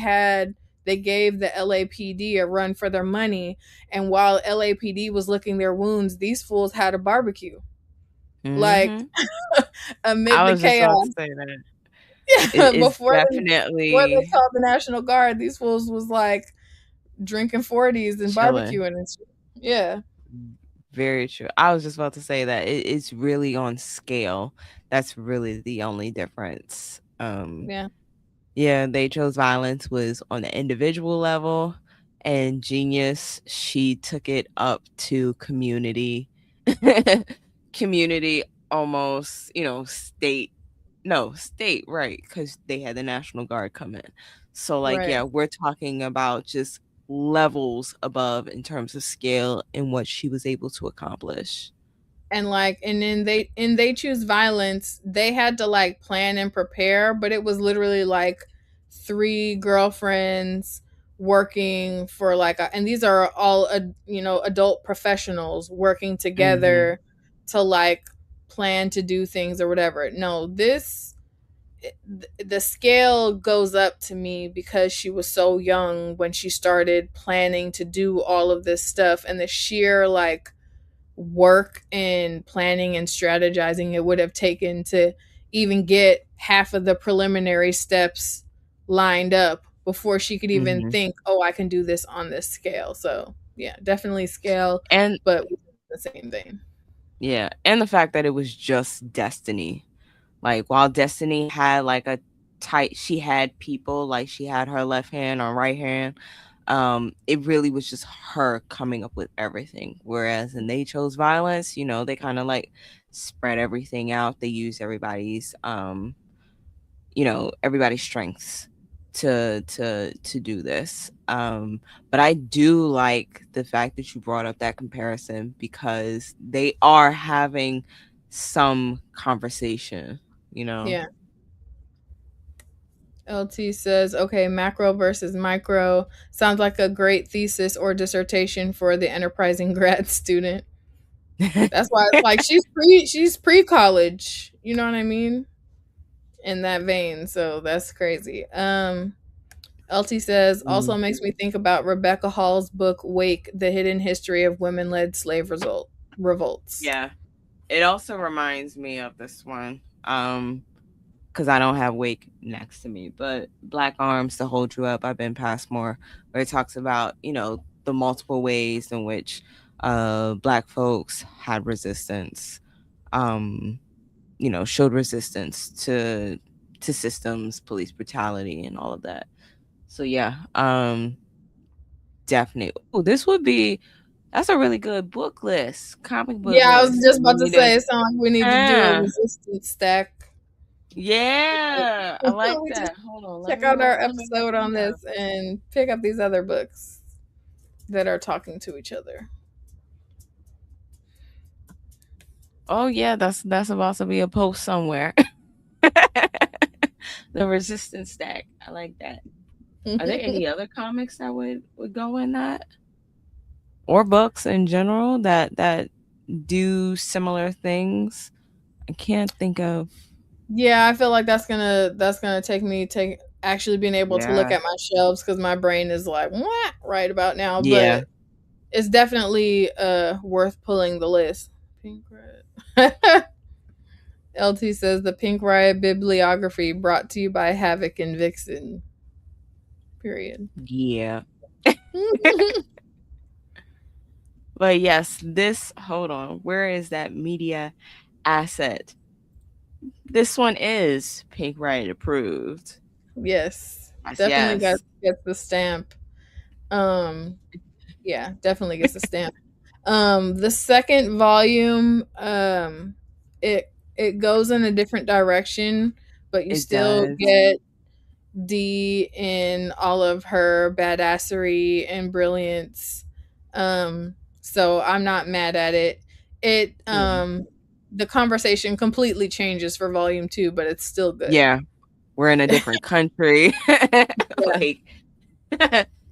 gave the LAPD a run for their money, and while LAPD was licking their wounds, these fools had a barbecue like Mhm. amid I the was just about to chaos. say that. Yeah, It's before they definitely called the National Guard, these fools was like drinking 40s and chilling. barbecuing and shit. Yeah. Very true. I was just about to say that it's really on scale. That's really the only difference. Yeah. Yeah, They Chose Violence was on the individual level, and Genius, she took it up to community, community almost, state. No, state, right? Because they had the National Guard come in. So, like, Right. yeah, we're talking about just levels above in terms of scale and what she was able to accomplish. And like and then They Choose Violence, they had to like plan and prepare, but it was literally like three girlfriends working for like and these are all adult professionals working Hmm. together to like plan to do things or whatever. No, this the scale goes up to me because she was so young when she started planning to do all of this stuff, and the sheer like work and planning and strategizing it would have taken to even get half of the preliminary steps lined up before she could even Hmm. think, oh, I can do this on this scale. So yeah, definitely scale, And but the same thing. yeah, and the fact that it was just Destiny. Like while Destiny had like a tight, she had people, like she had her left hand or right hand. It really was just her coming up with everything. Whereas in They Chose Violence, they kind of like spread everything out. They use everybody's strengths to do this. But I do like the fact that you brought up that comparison because they are having some conversation. Yeah. LT says, okay, macro versus micro sounds like a great thesis or dissertation for the enterprising grad student. That's why it's like she's pre-college. You know what I mean? In that vein. So that's crazy. LT says also Mm, makes me think about Rebecca Hall's book Wake: The Hidden History of Women-Led Slave Revolts. yeah. It also reminds me of this one. Because I don't have Wake next to me, but Black Arms to Hold You Up, I've been past more, where it talks about, the multiple ways in which Black folks had resistance, um, showed resistance to systems, police brutality, and all of that. So yeah, definitely. Oh, that's a really good book list, comic book Yeah, I was list. just We about to need to, say it sounds like we need to do a uh, resistance stack. yeah, I like We just that. Hold on, check out our let me write episode this on down. this and pick up these other books that are talking to each other. Oh yeah, that's about to be a post somewhere. The resistance stack. I like that. Are there any other comics that would go in that? Or books in general that do similar things? I can't think of. Yeah, I feel like that's gonna take actually being able to look Yeah. at my shelves because my brain is like what right about now, Yeah. but it's definitely worth pulling the list. Pink Riot. LT says the Pink Riot bibliography brought to you by Havoc and Vixen. Period. Yeah. But yes, this hold on. Where is that media asset? This one is Pink Riot approved. Yes, Yes, definitely yes. gets the stamp. Um, yeah, definitely gets the stamp. The second volume, it goes in a different direction, but you It still does. get D in all of her badassery and brilliance. So I'm not mad at it. It Yeah. the conversation completely changes for volume 2, but it's still good. Yeah. We're in a different country. Yeah. Like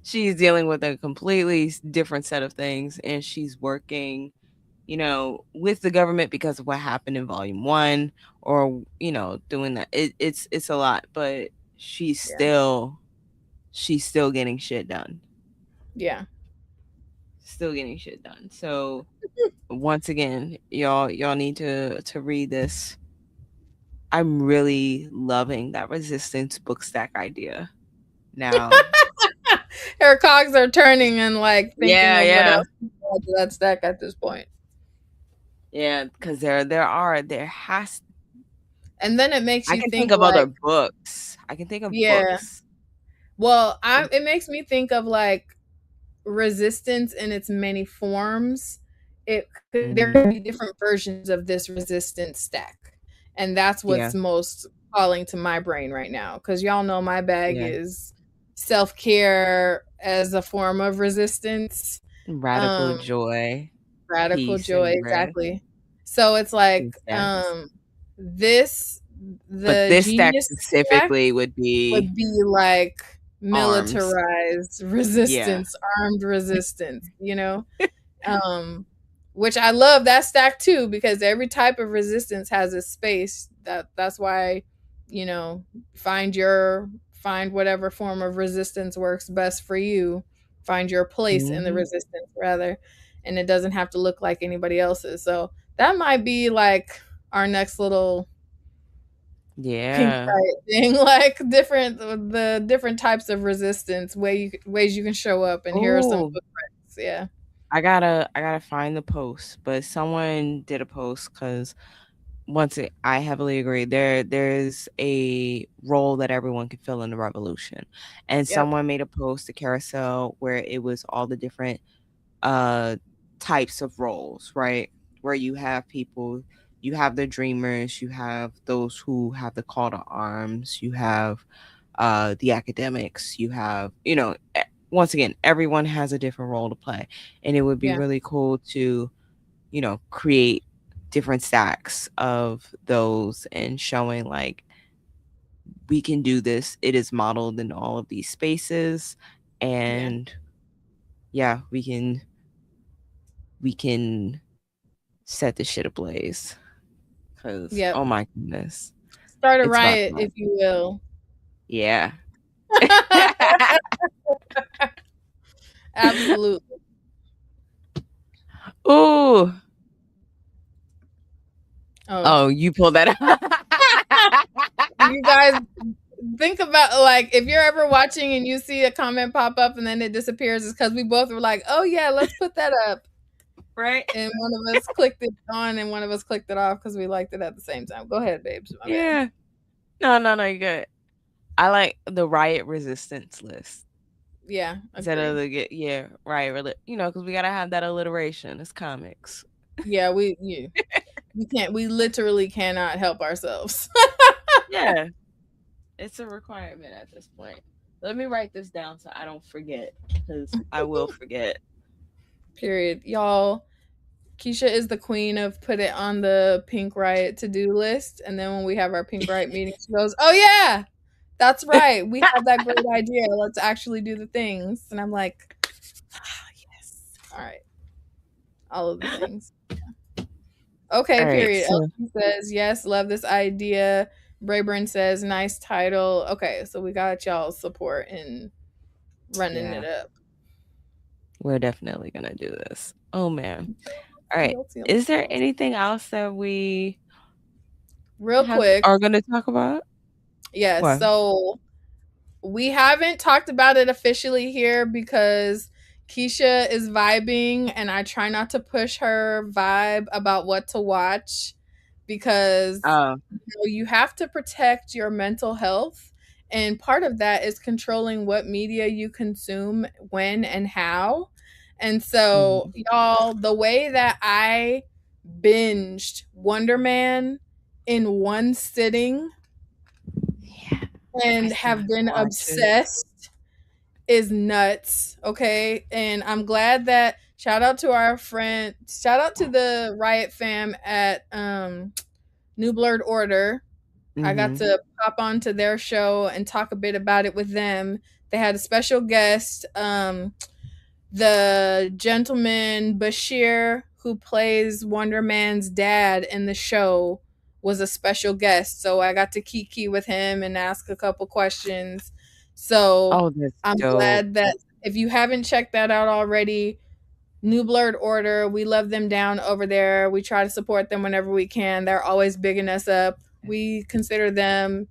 she's dealing with a completely different set of things, and she's working, with the government because of what happened in volume 1, or doing that. It's a lot, but she's Yeah. still she's still getting shit done. Yeah. Still getting shit done. So once again, y'all need to read this. I'm really loving that resistance book stack idea now. Her cogs are turning and like thinking Yeah, of what yeah. else to add to that stack at this point. Yeah, because there has And then it makes I you can think think of like, other books. I can think of yeah. books. Well, it makes me think of like resistance in its many forms. There Mhm. could be different versions of this resistance stack. And that's Yeah, what's most calling to my brain right now. Cause y'all know my bag yeah. is self-care as a form of resistance. Radical Um joy, Radical peace, joy, and rest. exactly. So it's like Yes. this But the this stack genius stack specifically would be would be like arms. militarized Yeah. resistance, armed resistance, you know? Um which I love that stack too because every type of resistance has a space. That's why, you know, find whatever form of resistance works best for you. Find your place in the Mhm. resistance rather, and it doesn't have to look like anybody else's. So that might be like our next little pink Yeah. riot thing, like the different types of resistance, ways you can show up, and here are some Oh, footprints. Yeah, I gotta find the post, but someone did a post because I heavily agree. There's a role that everyone can fill in the revolution, and yep, someone made a post, a carousel, where it was all the different uh types of roles, right? Where you have the dreamers, you have those who have the call to arms, you have the academics, you have, once again, everyone has a different role to play. And it would be yeah, really cool to, create different stacks of those and showing like we can do this. It is modeled in all of these spaces, Yeah. and yeah, we can set the shit ablaze. Cause Yep. oh my goodness, Start a it's about riot, time. if you will. Yeah. Absolutely. Ooh. Oh. Oh, you pulled that out. You guys think about, like, if you're ever watching and you see a comment pop up and then it disappears, it's because we both were like, oh yeah, let's put that up. Right? And one of us clicked it on and one of us clicked it off because we liked it at the same time. Go ahead, babes. My bad. Yeah. No, you're good. I like the riot resistance list. Yeah, Instead agree. of riot, because we gotta have that alliteration. It's comics. Yeah, we can't, we literally cannot help ourselves. Yeah. It's a requirement at this point. Let me write this down so I don't forget, because I will forget. Period. Y'all, Keisha is the queen of put it on the Pink Riot to-do list. And then when we have our Pink Riot meeting, she goes, oh yeah, that's right. We have that great idea. Let's actually do the things. And I'm like, ah, yes. All right. All of the things. Okay, All right. period. So Elsie says, yes, love this idea. Brayburn says, nice title. Okay, so we got y'all's support in running yeah, it up. we're definitely gonna do this. Oh man. All right. Guilty. Is there anything else that we Real quick. are gonna talk about? Yes, What? so we haven't talked about it officially here because Keisha is vibing and I try not to push her vibe about what to watch because Oh, you have to protect your mental health. And part of that is controlling what media you consume, when, and how. And so, y'all, the way that I binged Wonder Man in one sitting yeah. I and still have have to been watch it. obsessed is nuts. Okay. And I'm glad that shout out to our friend, shout out to the Riot fam at New Blurred Order. I got to pop onto their show and talk a bit about it with them. They had a special guest, the gentleman Bashir, who plays Wonder Man's dad in the show, was a special guest. So I got to kiki with him and ask a couple questions. So Oh, that's I'm dope. glad that if you haven't checked that out already, New Blurred Order, we love them down over there. We try to support them whenever we can. They're always bigging us up. We consider them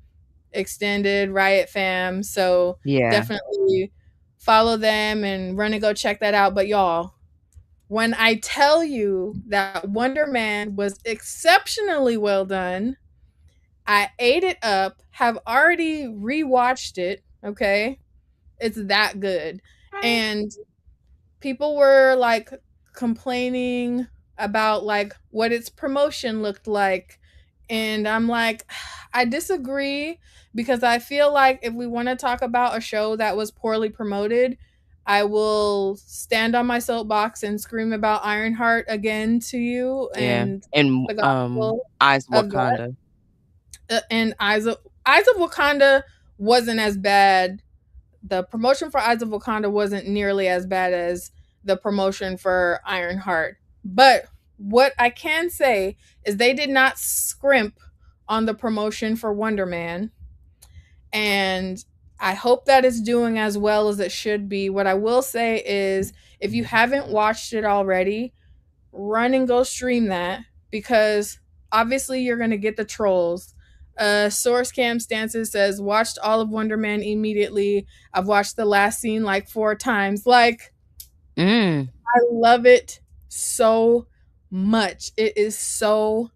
extended Riot fam. So Yeah. definitely follow them and run and go check that out. But y'all, when I tell you that Wonder Man was exceptionally well done, I ate it up, have already rewatched it. Okay. It's that good. And people were like complaining about like what its promotion looked like, and I'm like, I disagree, because I feel like if we want to talk about a show that was poorly promoted, I will stand on my soapbox and scream about Ironheart again to you Yeah. and And the gospel Eyes of that. Wakanda. And Eyes of Wakanda wasn't as bad. The promotion for Eyes of Wakanda wasn't nearly as bad as the promotion for Ironheart. But what I can say is they did not scrimp on the promotion for Wonder Man. And I hope that it's doing as well as it should be. What I will say is if you haven't watched it already, run and go stream that, because obviously you're going to get the trolls. Source Cam Stances says, watched all of Wonder Man immediately. I've watched the last scene like 4 times. Like, I love it so much. It is so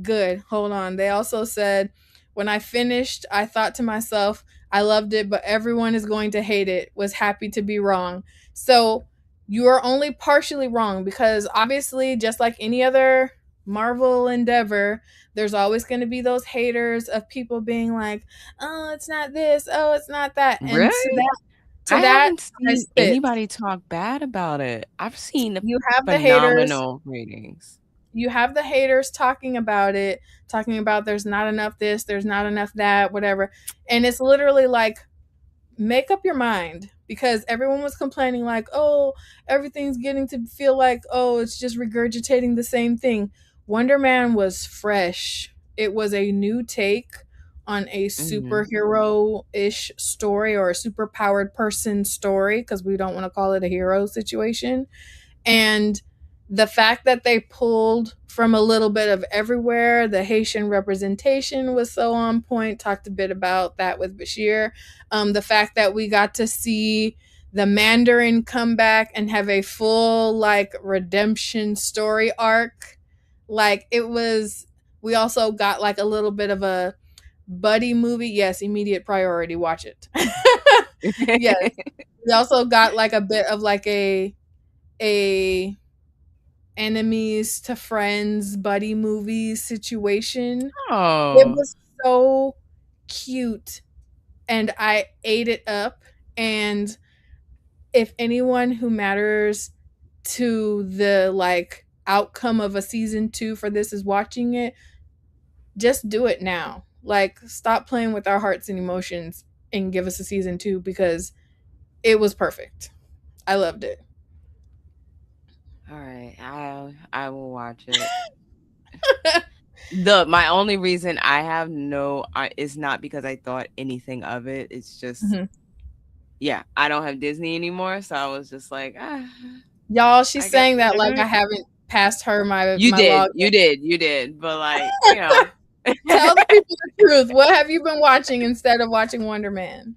good. Hold on. They also said, when I finished, I thought to myself, I loved it, but everyone is going to hate it. Was happy to be wrong. So you are only partially wrong, because obviously, just like any other Marvel endeavor, there's always going to be those haters of people being like, oh, it's not this, oh, it's not that. And Really? to I that, haven't I seen sit. anybody talk bad about it. I've seen You have the haters, phenomenal ratings. you have the haters talking about it, talking about there's not enough this, there's not enough that, whatever. And it's literally like, make up your mind, because everyone was complaining like, oh, everything's getting to feel like, oh, it's just regurgitating the same thing. Wonder Man was fresh. It was a new take on a Mhm. superhero-ish story, or a super powered person story, because we don't want to call it a hero situation. And the fact that they pulled from a little bit of everywhere, the Haitian representation was so on point. Talked a bit about that with Bashir. The fact that we got to see the Mandarin come back and have a full like redemption story arc. Like it was, we also got like a little bit of a buddy movie. Yes, immediate priority. Watch it. Yes. We also got like a bit of like a enemies to friends buddy movie situation. It Oh. was so cute and I ate it up. And if anyone who matters to the like outcome of a season 2 for this is watching it, just do it now. Like stop playing with our hearts and emotions and give us a season 2, because it was perfect. I loved it. All right. I will watch it. My only reason I have no is not because I thought anything of it. It's just Mhm. yeah, I don't have Disney anymore, so I was just like, Y'all, she's I guess saying that they're like gonna. I haven't passed her You my did, login. you did, but like you know, Tell the people the truth. What have you been watching instead of watching Wonder Man?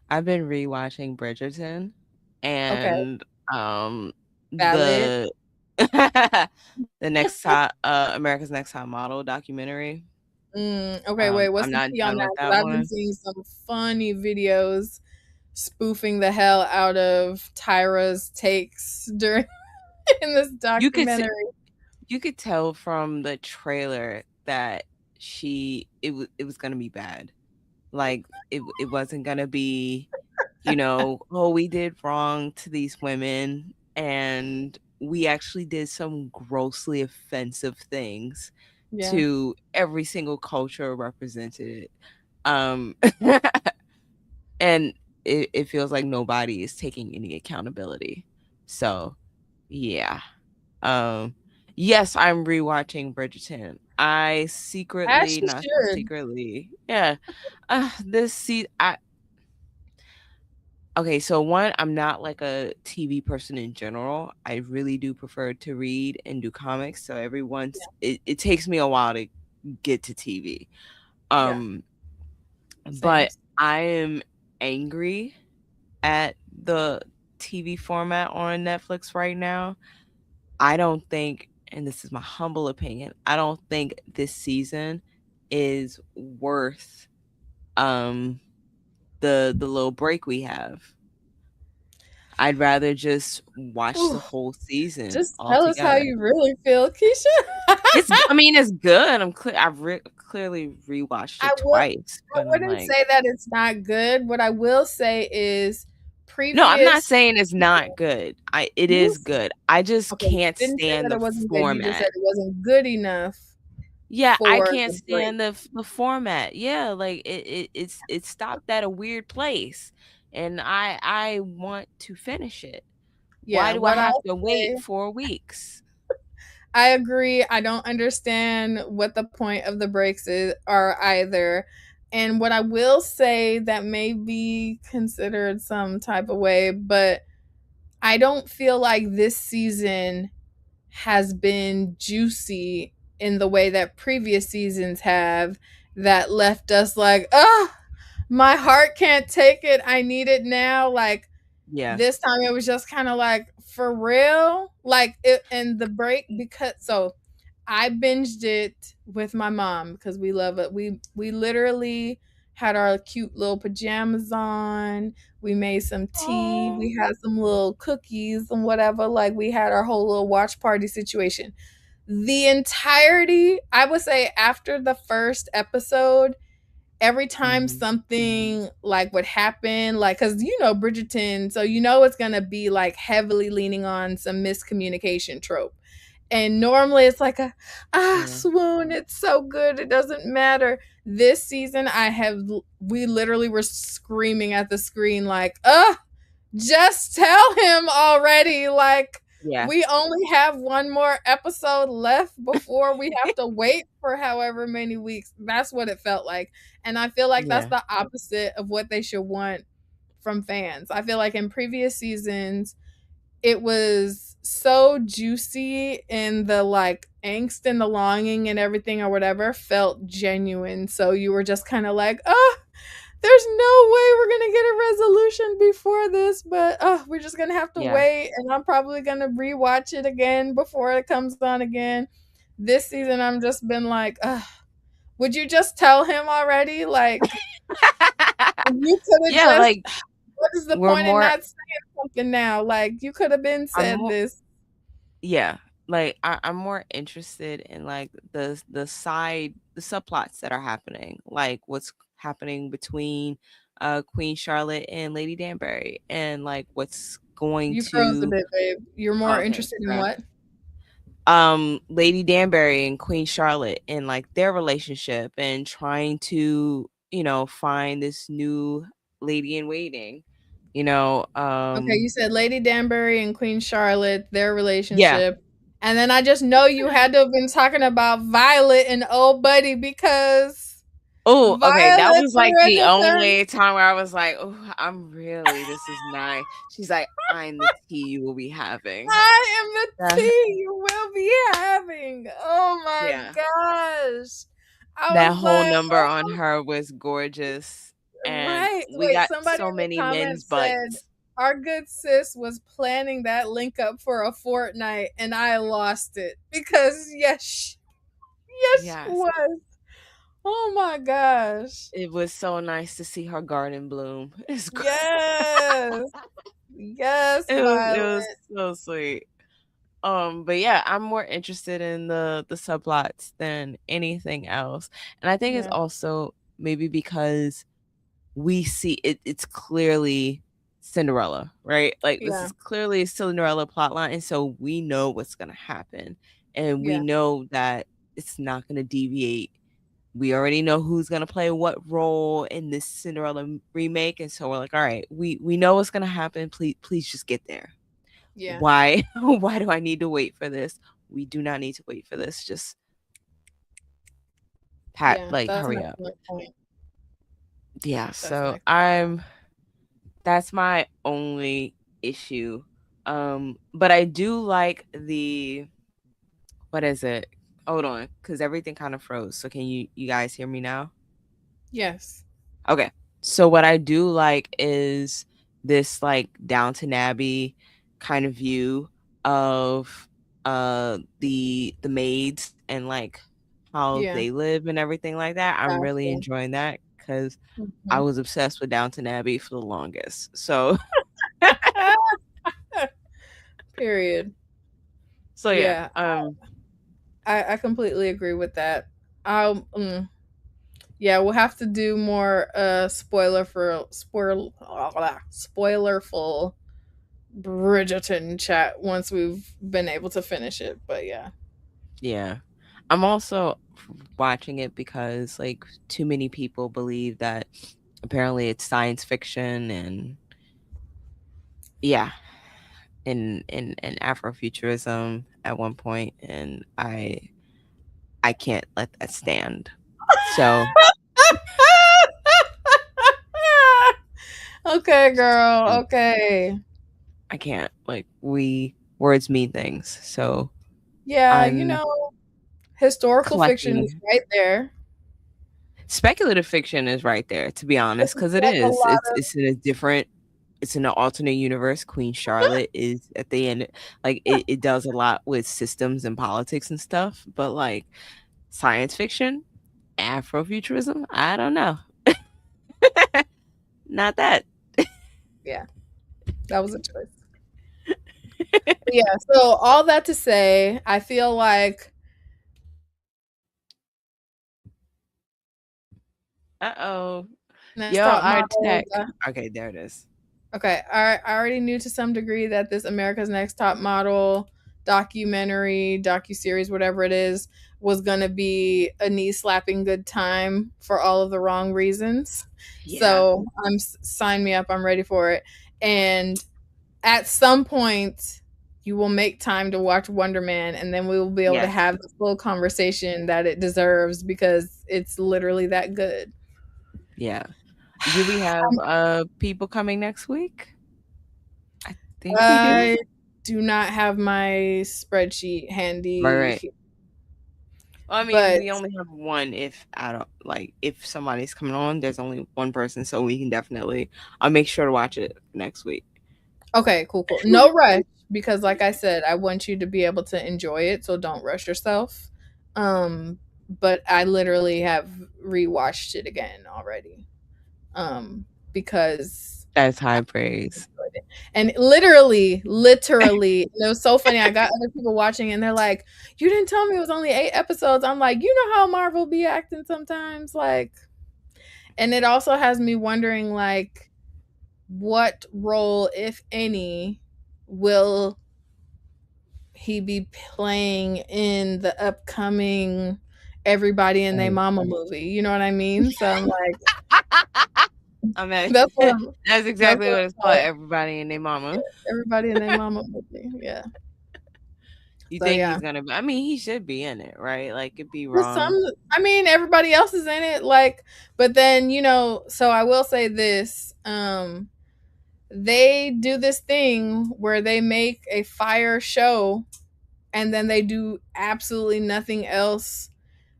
I've been rewatching Bridgerton, Okay, and valid. the the next top America's Next Top Model documentary. Okay, wait. What's I'm the not tea on done that? with Because that I've been one. seeing some funny videos spoofing the hell out of Tyra's takes during in this You could documentary. you could tell from the trailer that it was gonna be bad. Like it wasn't gonna be, oh, we did wrong to these women and we actually did some grossly offensive things Yeah. to every single culture represented. Um and it feels like nobody is taking any accountability. So yeah. Um, yes, I'm rewatching Bridgerton. I As secretly, she not so should. secretly, yeah. This see, I okay. So one, I'm not like a TV person in general. I really do prefer to read and do comics. So every once, it takes me a while to get to TV. Yeah. Um, Same. but I am angry at the TV format on Netflix right now. I don't think, and this is my humble opinion, I don't think this season is worth um the little break we have. I'd rather just watch Whew. the whole season Just all tell us how together. you really feel, Keisha. I mean, it's good. Clearly rewatched I it would twice, I but I'm wouldn't like, say that it's not good. What I will say is no, I'm not previous saying it's not good. It you is good. I just okay, you can't didn't say stand that the it wasn't good. You just said format. it wasn't good enough Yeah, I for can't the break. stand the format. Yeah, like it stopped at a weird place, and I want to finish it. Why Yeah, do I what have I'll to wait say, 4 weeks? I agree. I don't understand what the point of the breaks are either. And what I will say that may be considered some type of way, but I don't feel like this season has been juicy in the way that previous seasons have, that left us like, oh, my heart can't take it. I need it now. Like Yeah. this time it was just kind of like, for real, like it. And the break, because so I binged it with my mom because we love it. We literally had our cute little pajamas on. We made some tea. Oh. We had some little cookies and whatever. Like we had our whole little watch party situation. The entirety, I would say, after the first episode, every time Mhm. something like would happen, like, because Bridgerton, so it's gonna be like heavily leaning on some miscommunication trope. And normally it's like a Yeah. swoon, it's so good, it doesn't matter. This season we literally were screaming at the screen like, just tell him already. Like, Yeah. we only have one more episode left before we have to wait for however many weeks. That's what it felt like. And I feel like that's Yeah. the opposite of what they should want from fans. I feel like in previous seasons, it was so juicy, and the like angst and the longing and everything or whatever felt genuine. So you were just kind of like, oh, there's no way we're gonna get a resolution before this, but we're just gonna have to Yeah. wait, and I'm probably gonna rewatch it again before it comes on again. This season, I'm just been like, would you just tell him already? Like, you could have Yeah, just. like What is the we're point in more not saying something now? Like, you could have been I'm said more this. yeah, like I'm more interested in like the subplots that are happening, like what's happening between Queen Charlotte and Lady Danbury, and like what's going You froze a to bit, babe. You're more okay, interested in sorry. what? Lady Danbury and Queen Charlotte and like their relationship and trying to, find this new lady in waiting, you know. Okay, you said Lady Danbury and Queen Charlotte, their Yeah. relationship. And then I just know you had to have been talking about Violet and Old Buddy because Oh, okay. That Violet was the like the Richardson. only time where I was like, oh, this is nice. She's like, I'm the tea you will be having. I am the Uh, tea you will be having. Oh my yeah. gosh. I That was whole like, number on her was gorgeous. And right. we Wait, got somebody so in the many men's comments said butts. our good sis was planning that link up for a fortnight, and I lost it because yes, she Yes. was. Oh my gosh. It was so nice to see her garden bloom. Yes. Yes, It was Violet. so sweet. But yeah, I'm more interested in the subplots than anything else. And I think it's Yeah. also maybe because we see it's clearly Cinderella, right? Like this Yeah. is clearly a Cinderella plotline, and so we know what's gonna happen. And we Yeah. know that it's not gonna deviate. We already know who's gonna play what role in this Cinderella remake, and so we're like, all right, we know what's gonna happen. Please just get there. Yeah. Why why do I need to wait for this? We do not need to wait for this. Just Yeah. like That's an hurry up. excellent point. Yeah, That's an so excellent point. that's my only issue. But I do like what is it? Hold on, because everything kind of froze. So can you guys hear me now? Yes. Okay. So what I do like is this like Downton Abbey kind of view of the maids and like how Yeah. they live and everything like that. I'm really Gotcha. enjoying that because I Mhm. was obsessed with Downton Abbey for the longest. So Period. so yeah. Yeah. I completely agree with that. I'll yeah, we'll have to do more spoilerful Bridgerton chat once we've been able to finish it. But yeah. Yeah. I'm also watching it because like too many people believe that apparently it's science fiction and yeah, in Afrofuturism at one point, and I can't let that stand. So Okay, just girl. Okay. I can't like words mean things. So Yeah, I'm historical fiction is collecting right there. speculative fiction is right there, to be honest, It's because it like a is. lot of It's in an alternate universe. Queen Charlotte is at the end, like it does a lot with systems and politics and stuff, but like science fiction, Afrofuturism, I don't know. Not that. yeah, that was a choice. Yeah, so all that to say, I feel like Uh-oh. next Yo, top our model. tech. Okay, there it is. Okay, I already knew to some degree that this America's Next Top Model docuseries, whatever it is, was gonna be a knee slapping good time for all of the wrong reasons. Yeah. So sign me up. I'm ready for it. And at some point, you will make time to watch Wonder Man, and then we will be able to Yes. have the full conversation that it deserves because it's literally that good. Yeah. Do we have people coming next week? I think we do. I do not have my spreadsheet handy. Right. Well, I mean, But we only have one. If I don't like, if somebody's coming on, there's only one person, so we can definitely. I'll make sure to watch it next week. okay, cool. No rush because, like I said, I want you to be able to enjoy it, so don't rush yourself. But I literally have rewatched it again already. Because That's high praise. and literally, it was so funny. I got other people watching and they're like, "You didn't tell me it was only 8 episodes." I'm like, "You know how Marvel be acting sometimes?" Like, and it also has me wondering, like, what role, if any, will he be playing in the upcoming Everybody and They Mama movie? You know what I mean? So I'm like, I mean, that's that's exactly what it's called. Everybody and their mama. Everybody and Their Mama movie. Yeah. You So, think yeah. he's gonna be? I mean, he should be in it, right? Like, it'd be wrong. I mean, everybody else is in it. Like, but then so I will say this: they do this thing where they make a fire show, and then they do absolutely nothing else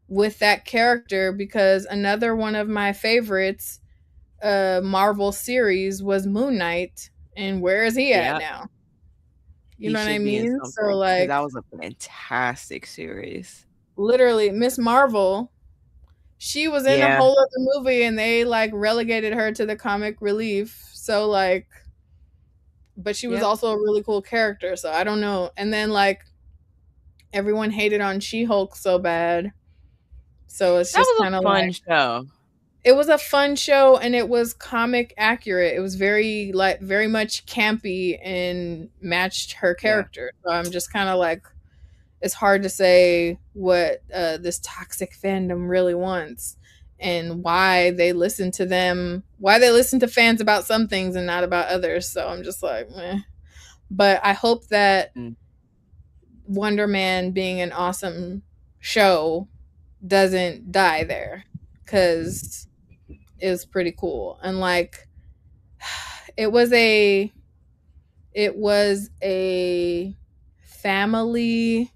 with that character because another one of my favorites, Marvel series was Moon Knight, and where is he at now? You know what I mean? So, like, that was a fantastic series. Literally, Miss Marvel, she was in a whole other movie, and they like relegated her to the comic relief. So, like, but she was also a really cool character. So I don't know. And then, like, everyone hated on She-Hulk so bad. So it's just kind of fun show. It was a fun show, and it was comic accurate. It was very much campy and matched her character. So I'm just kind of like, it's hard to say what this toxic fandom really wants and why they listen to fans about some things and not about others. So I'm just like, meh. But I hope that Wonder Man being an awesome show doesn't die there, because it was pretty cool. And like, it was a family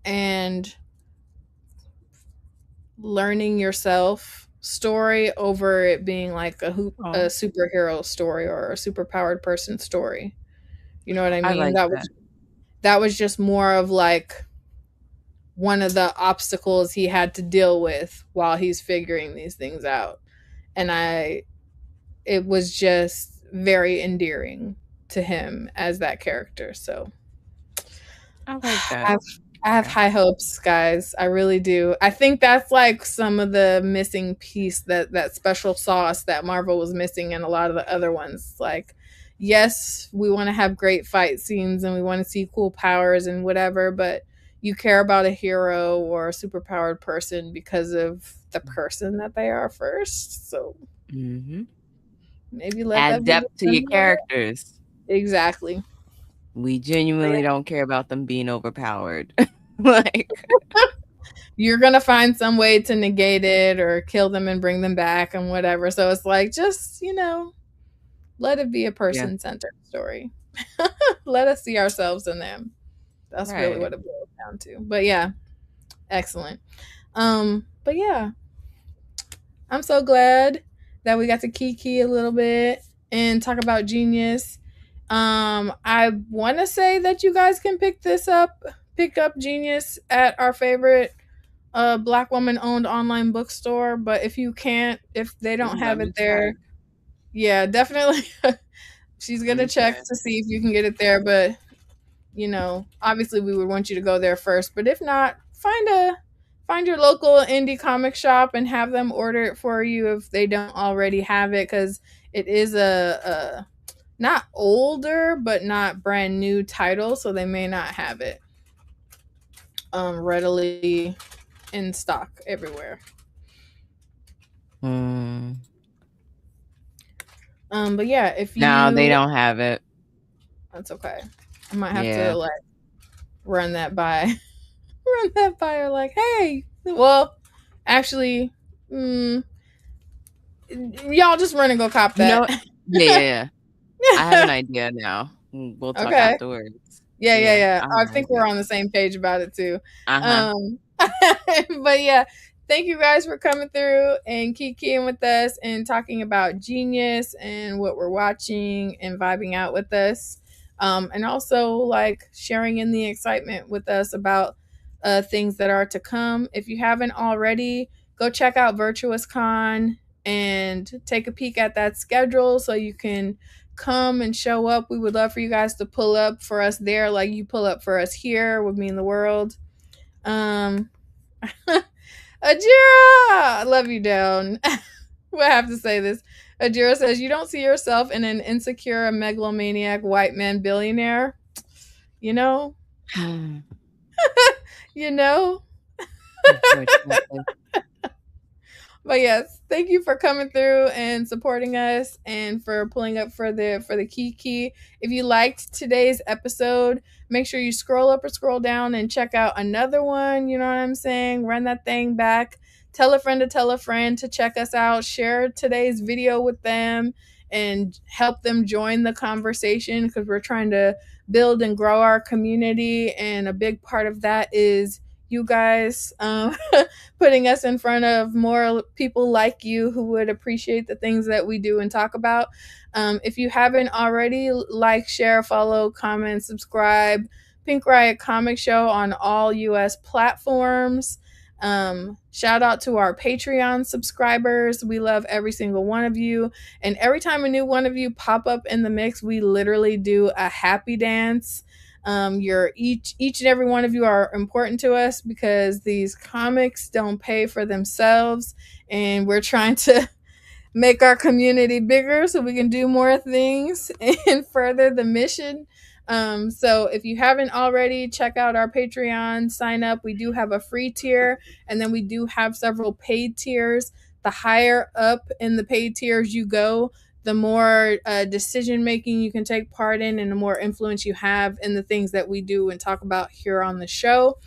and learning yourself story over it being like a superhero story or a superpowered person story. You know what I mean? That was just more of like one of the obstacles he had to deal with while he's figuring these things out. And it was just very endearing to him as that character. So I like that. I have high hopes, guys. I really do. I think that's like some of the missing piece, that special sauce that Marvel was missing in a lot of the other ones. Like, yes, we want to have great fight scenes and we want to see cool powers and whatever, but you care about a hero or a superpowered person because of the person that they are first. So maybe let add depth to your characters. Exactly. We genuinely don't care about them being overpowered. Like, you're gonna find some way to negate it or kill them and bring them back and whatever. So it's like, just, let it be a person-centered story. Let us see ourselves in them. That's really what it boils down to. But yeah, excellent. But yeah, I'm so glad that we got to kiki a little bit and talk about Genius. I want to say that you guys can pick up Genius at our favorite Black woman owned online bookstore, but if you can't, if they don't have it there, yeah, definitely she's gonna check to see if you can get it there. But obviously we would want you to go there first, but if not, find your local indie comic shop and have them order it for you if they don't already have it, because it is a not older but not brand new title, so they may not have it. readily in stock everywhere. But yeah, if you No, they don't have it. That's okay. I might have to like run that by run that by her like, hey, well, actually, y'all just run and go cop that. Yeah. I have an idea now. We'll talk afterwards. Yeah. I think we're on the same page about it too. But yeah, thank you guys for coming through and kikiing with us and talking about Genius and what we're watching and vibing out with us. And also like sharing in the excitement with us about things that are to come. If you haven't already, go check out Virtuous Con and take a peek at that schedule so you can come and show up. We would love for you guys to pull up for us there like you pull up for us here with Me in the World. Ajira, I love you down. We'll have to say this. Ajira says, you don't see yourself in an insecure megalomaniac white man billionaire. You know? You know? But yes, thank you for coming through and supporting us and for pulling up for the Kiki. If you liked today's episode, make sure you scroll up or scroll down and check out another one. You know what I'm saying? Run that thing back. Tell a friend to check us out. Share today's video with them and help them join the conversation because we're trying to build and grow our community. And a big part of that is you guys putting us in front of more people like you who would appreciate the things that we do and talk about. If you haven't already, like, share, follow, comment, subscribe. Pink Riot Comic Show on all US platforms. Shout out to our Patreon subscribers. We love every single one of you. And every time a new one of you pop up in the mix, we literally do a happy dance. You're each and every one of you are important to us because these comics don't pay for themselves, and we're trying to make our community bigger so we can do more things and further the mission. So if you haven't already, check out our Patreon, sign up. We do have a free tier, and then we do have several paid tiers. The higher up in the paid tiers you go, the more decision making you can take part in and the more influence you have in the things that we do and talk about here on the show.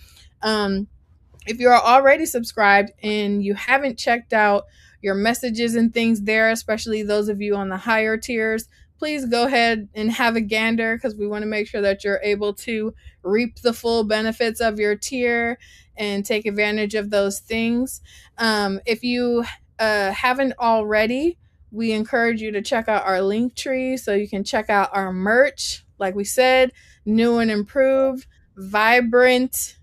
If you're already subscribed and you haven't checked out your messages and things there, especially those of you on the higher tiers, please go ahead and have a gander because we want to make sure that you're able to reap the full benefits of your tier and take advantage of those things. If you haven't already, we encourage you to check out our link tree so you can check out our merch. Like we said, new and improved, vibrant,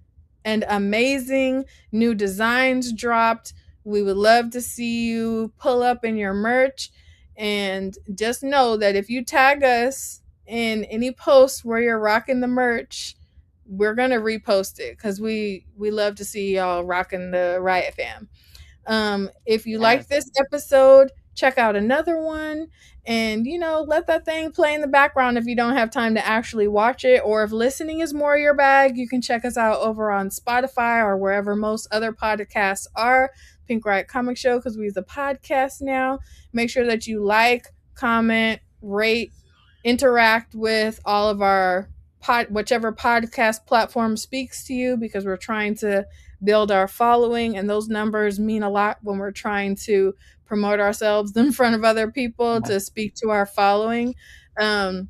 and amazing. New designs dropped. We would love to see you pull up in your merch. And just know that if you tag us in any post where you're rocking the merch, we're going to repost it because we love to see y'all rocking the Riot Fam. If you like this episode, check out another one and let that thing play in the background if you don't have time to actually watch it, or if listening is more your bag, you can check us out over on Spotify or wherever most other podcasts are. Pink Riot Comic Show, because we're the podcast now. Make sure that you like, comment, rate, interact with all of our whichever podcast platform speaks to you, because we're trying to build our following, and those numbers mean a lot when we're trying to promote ourselves in front of other people to speak to our following. And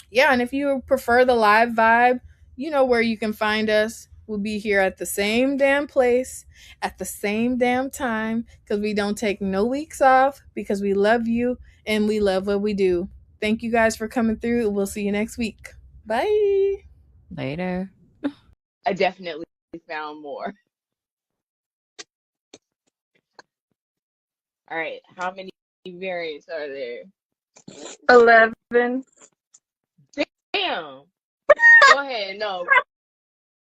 if you prefer the live vibe, you know where you can find us. We'll be here at the same damn place at the same damn time because we don't take no weeks off because we love you and we love what we do. Thank you guys for coming through. We'll see you next week. Bye. Later. I definitely found more. All right, how many variants are there? 11. Damn. Go ahead. No.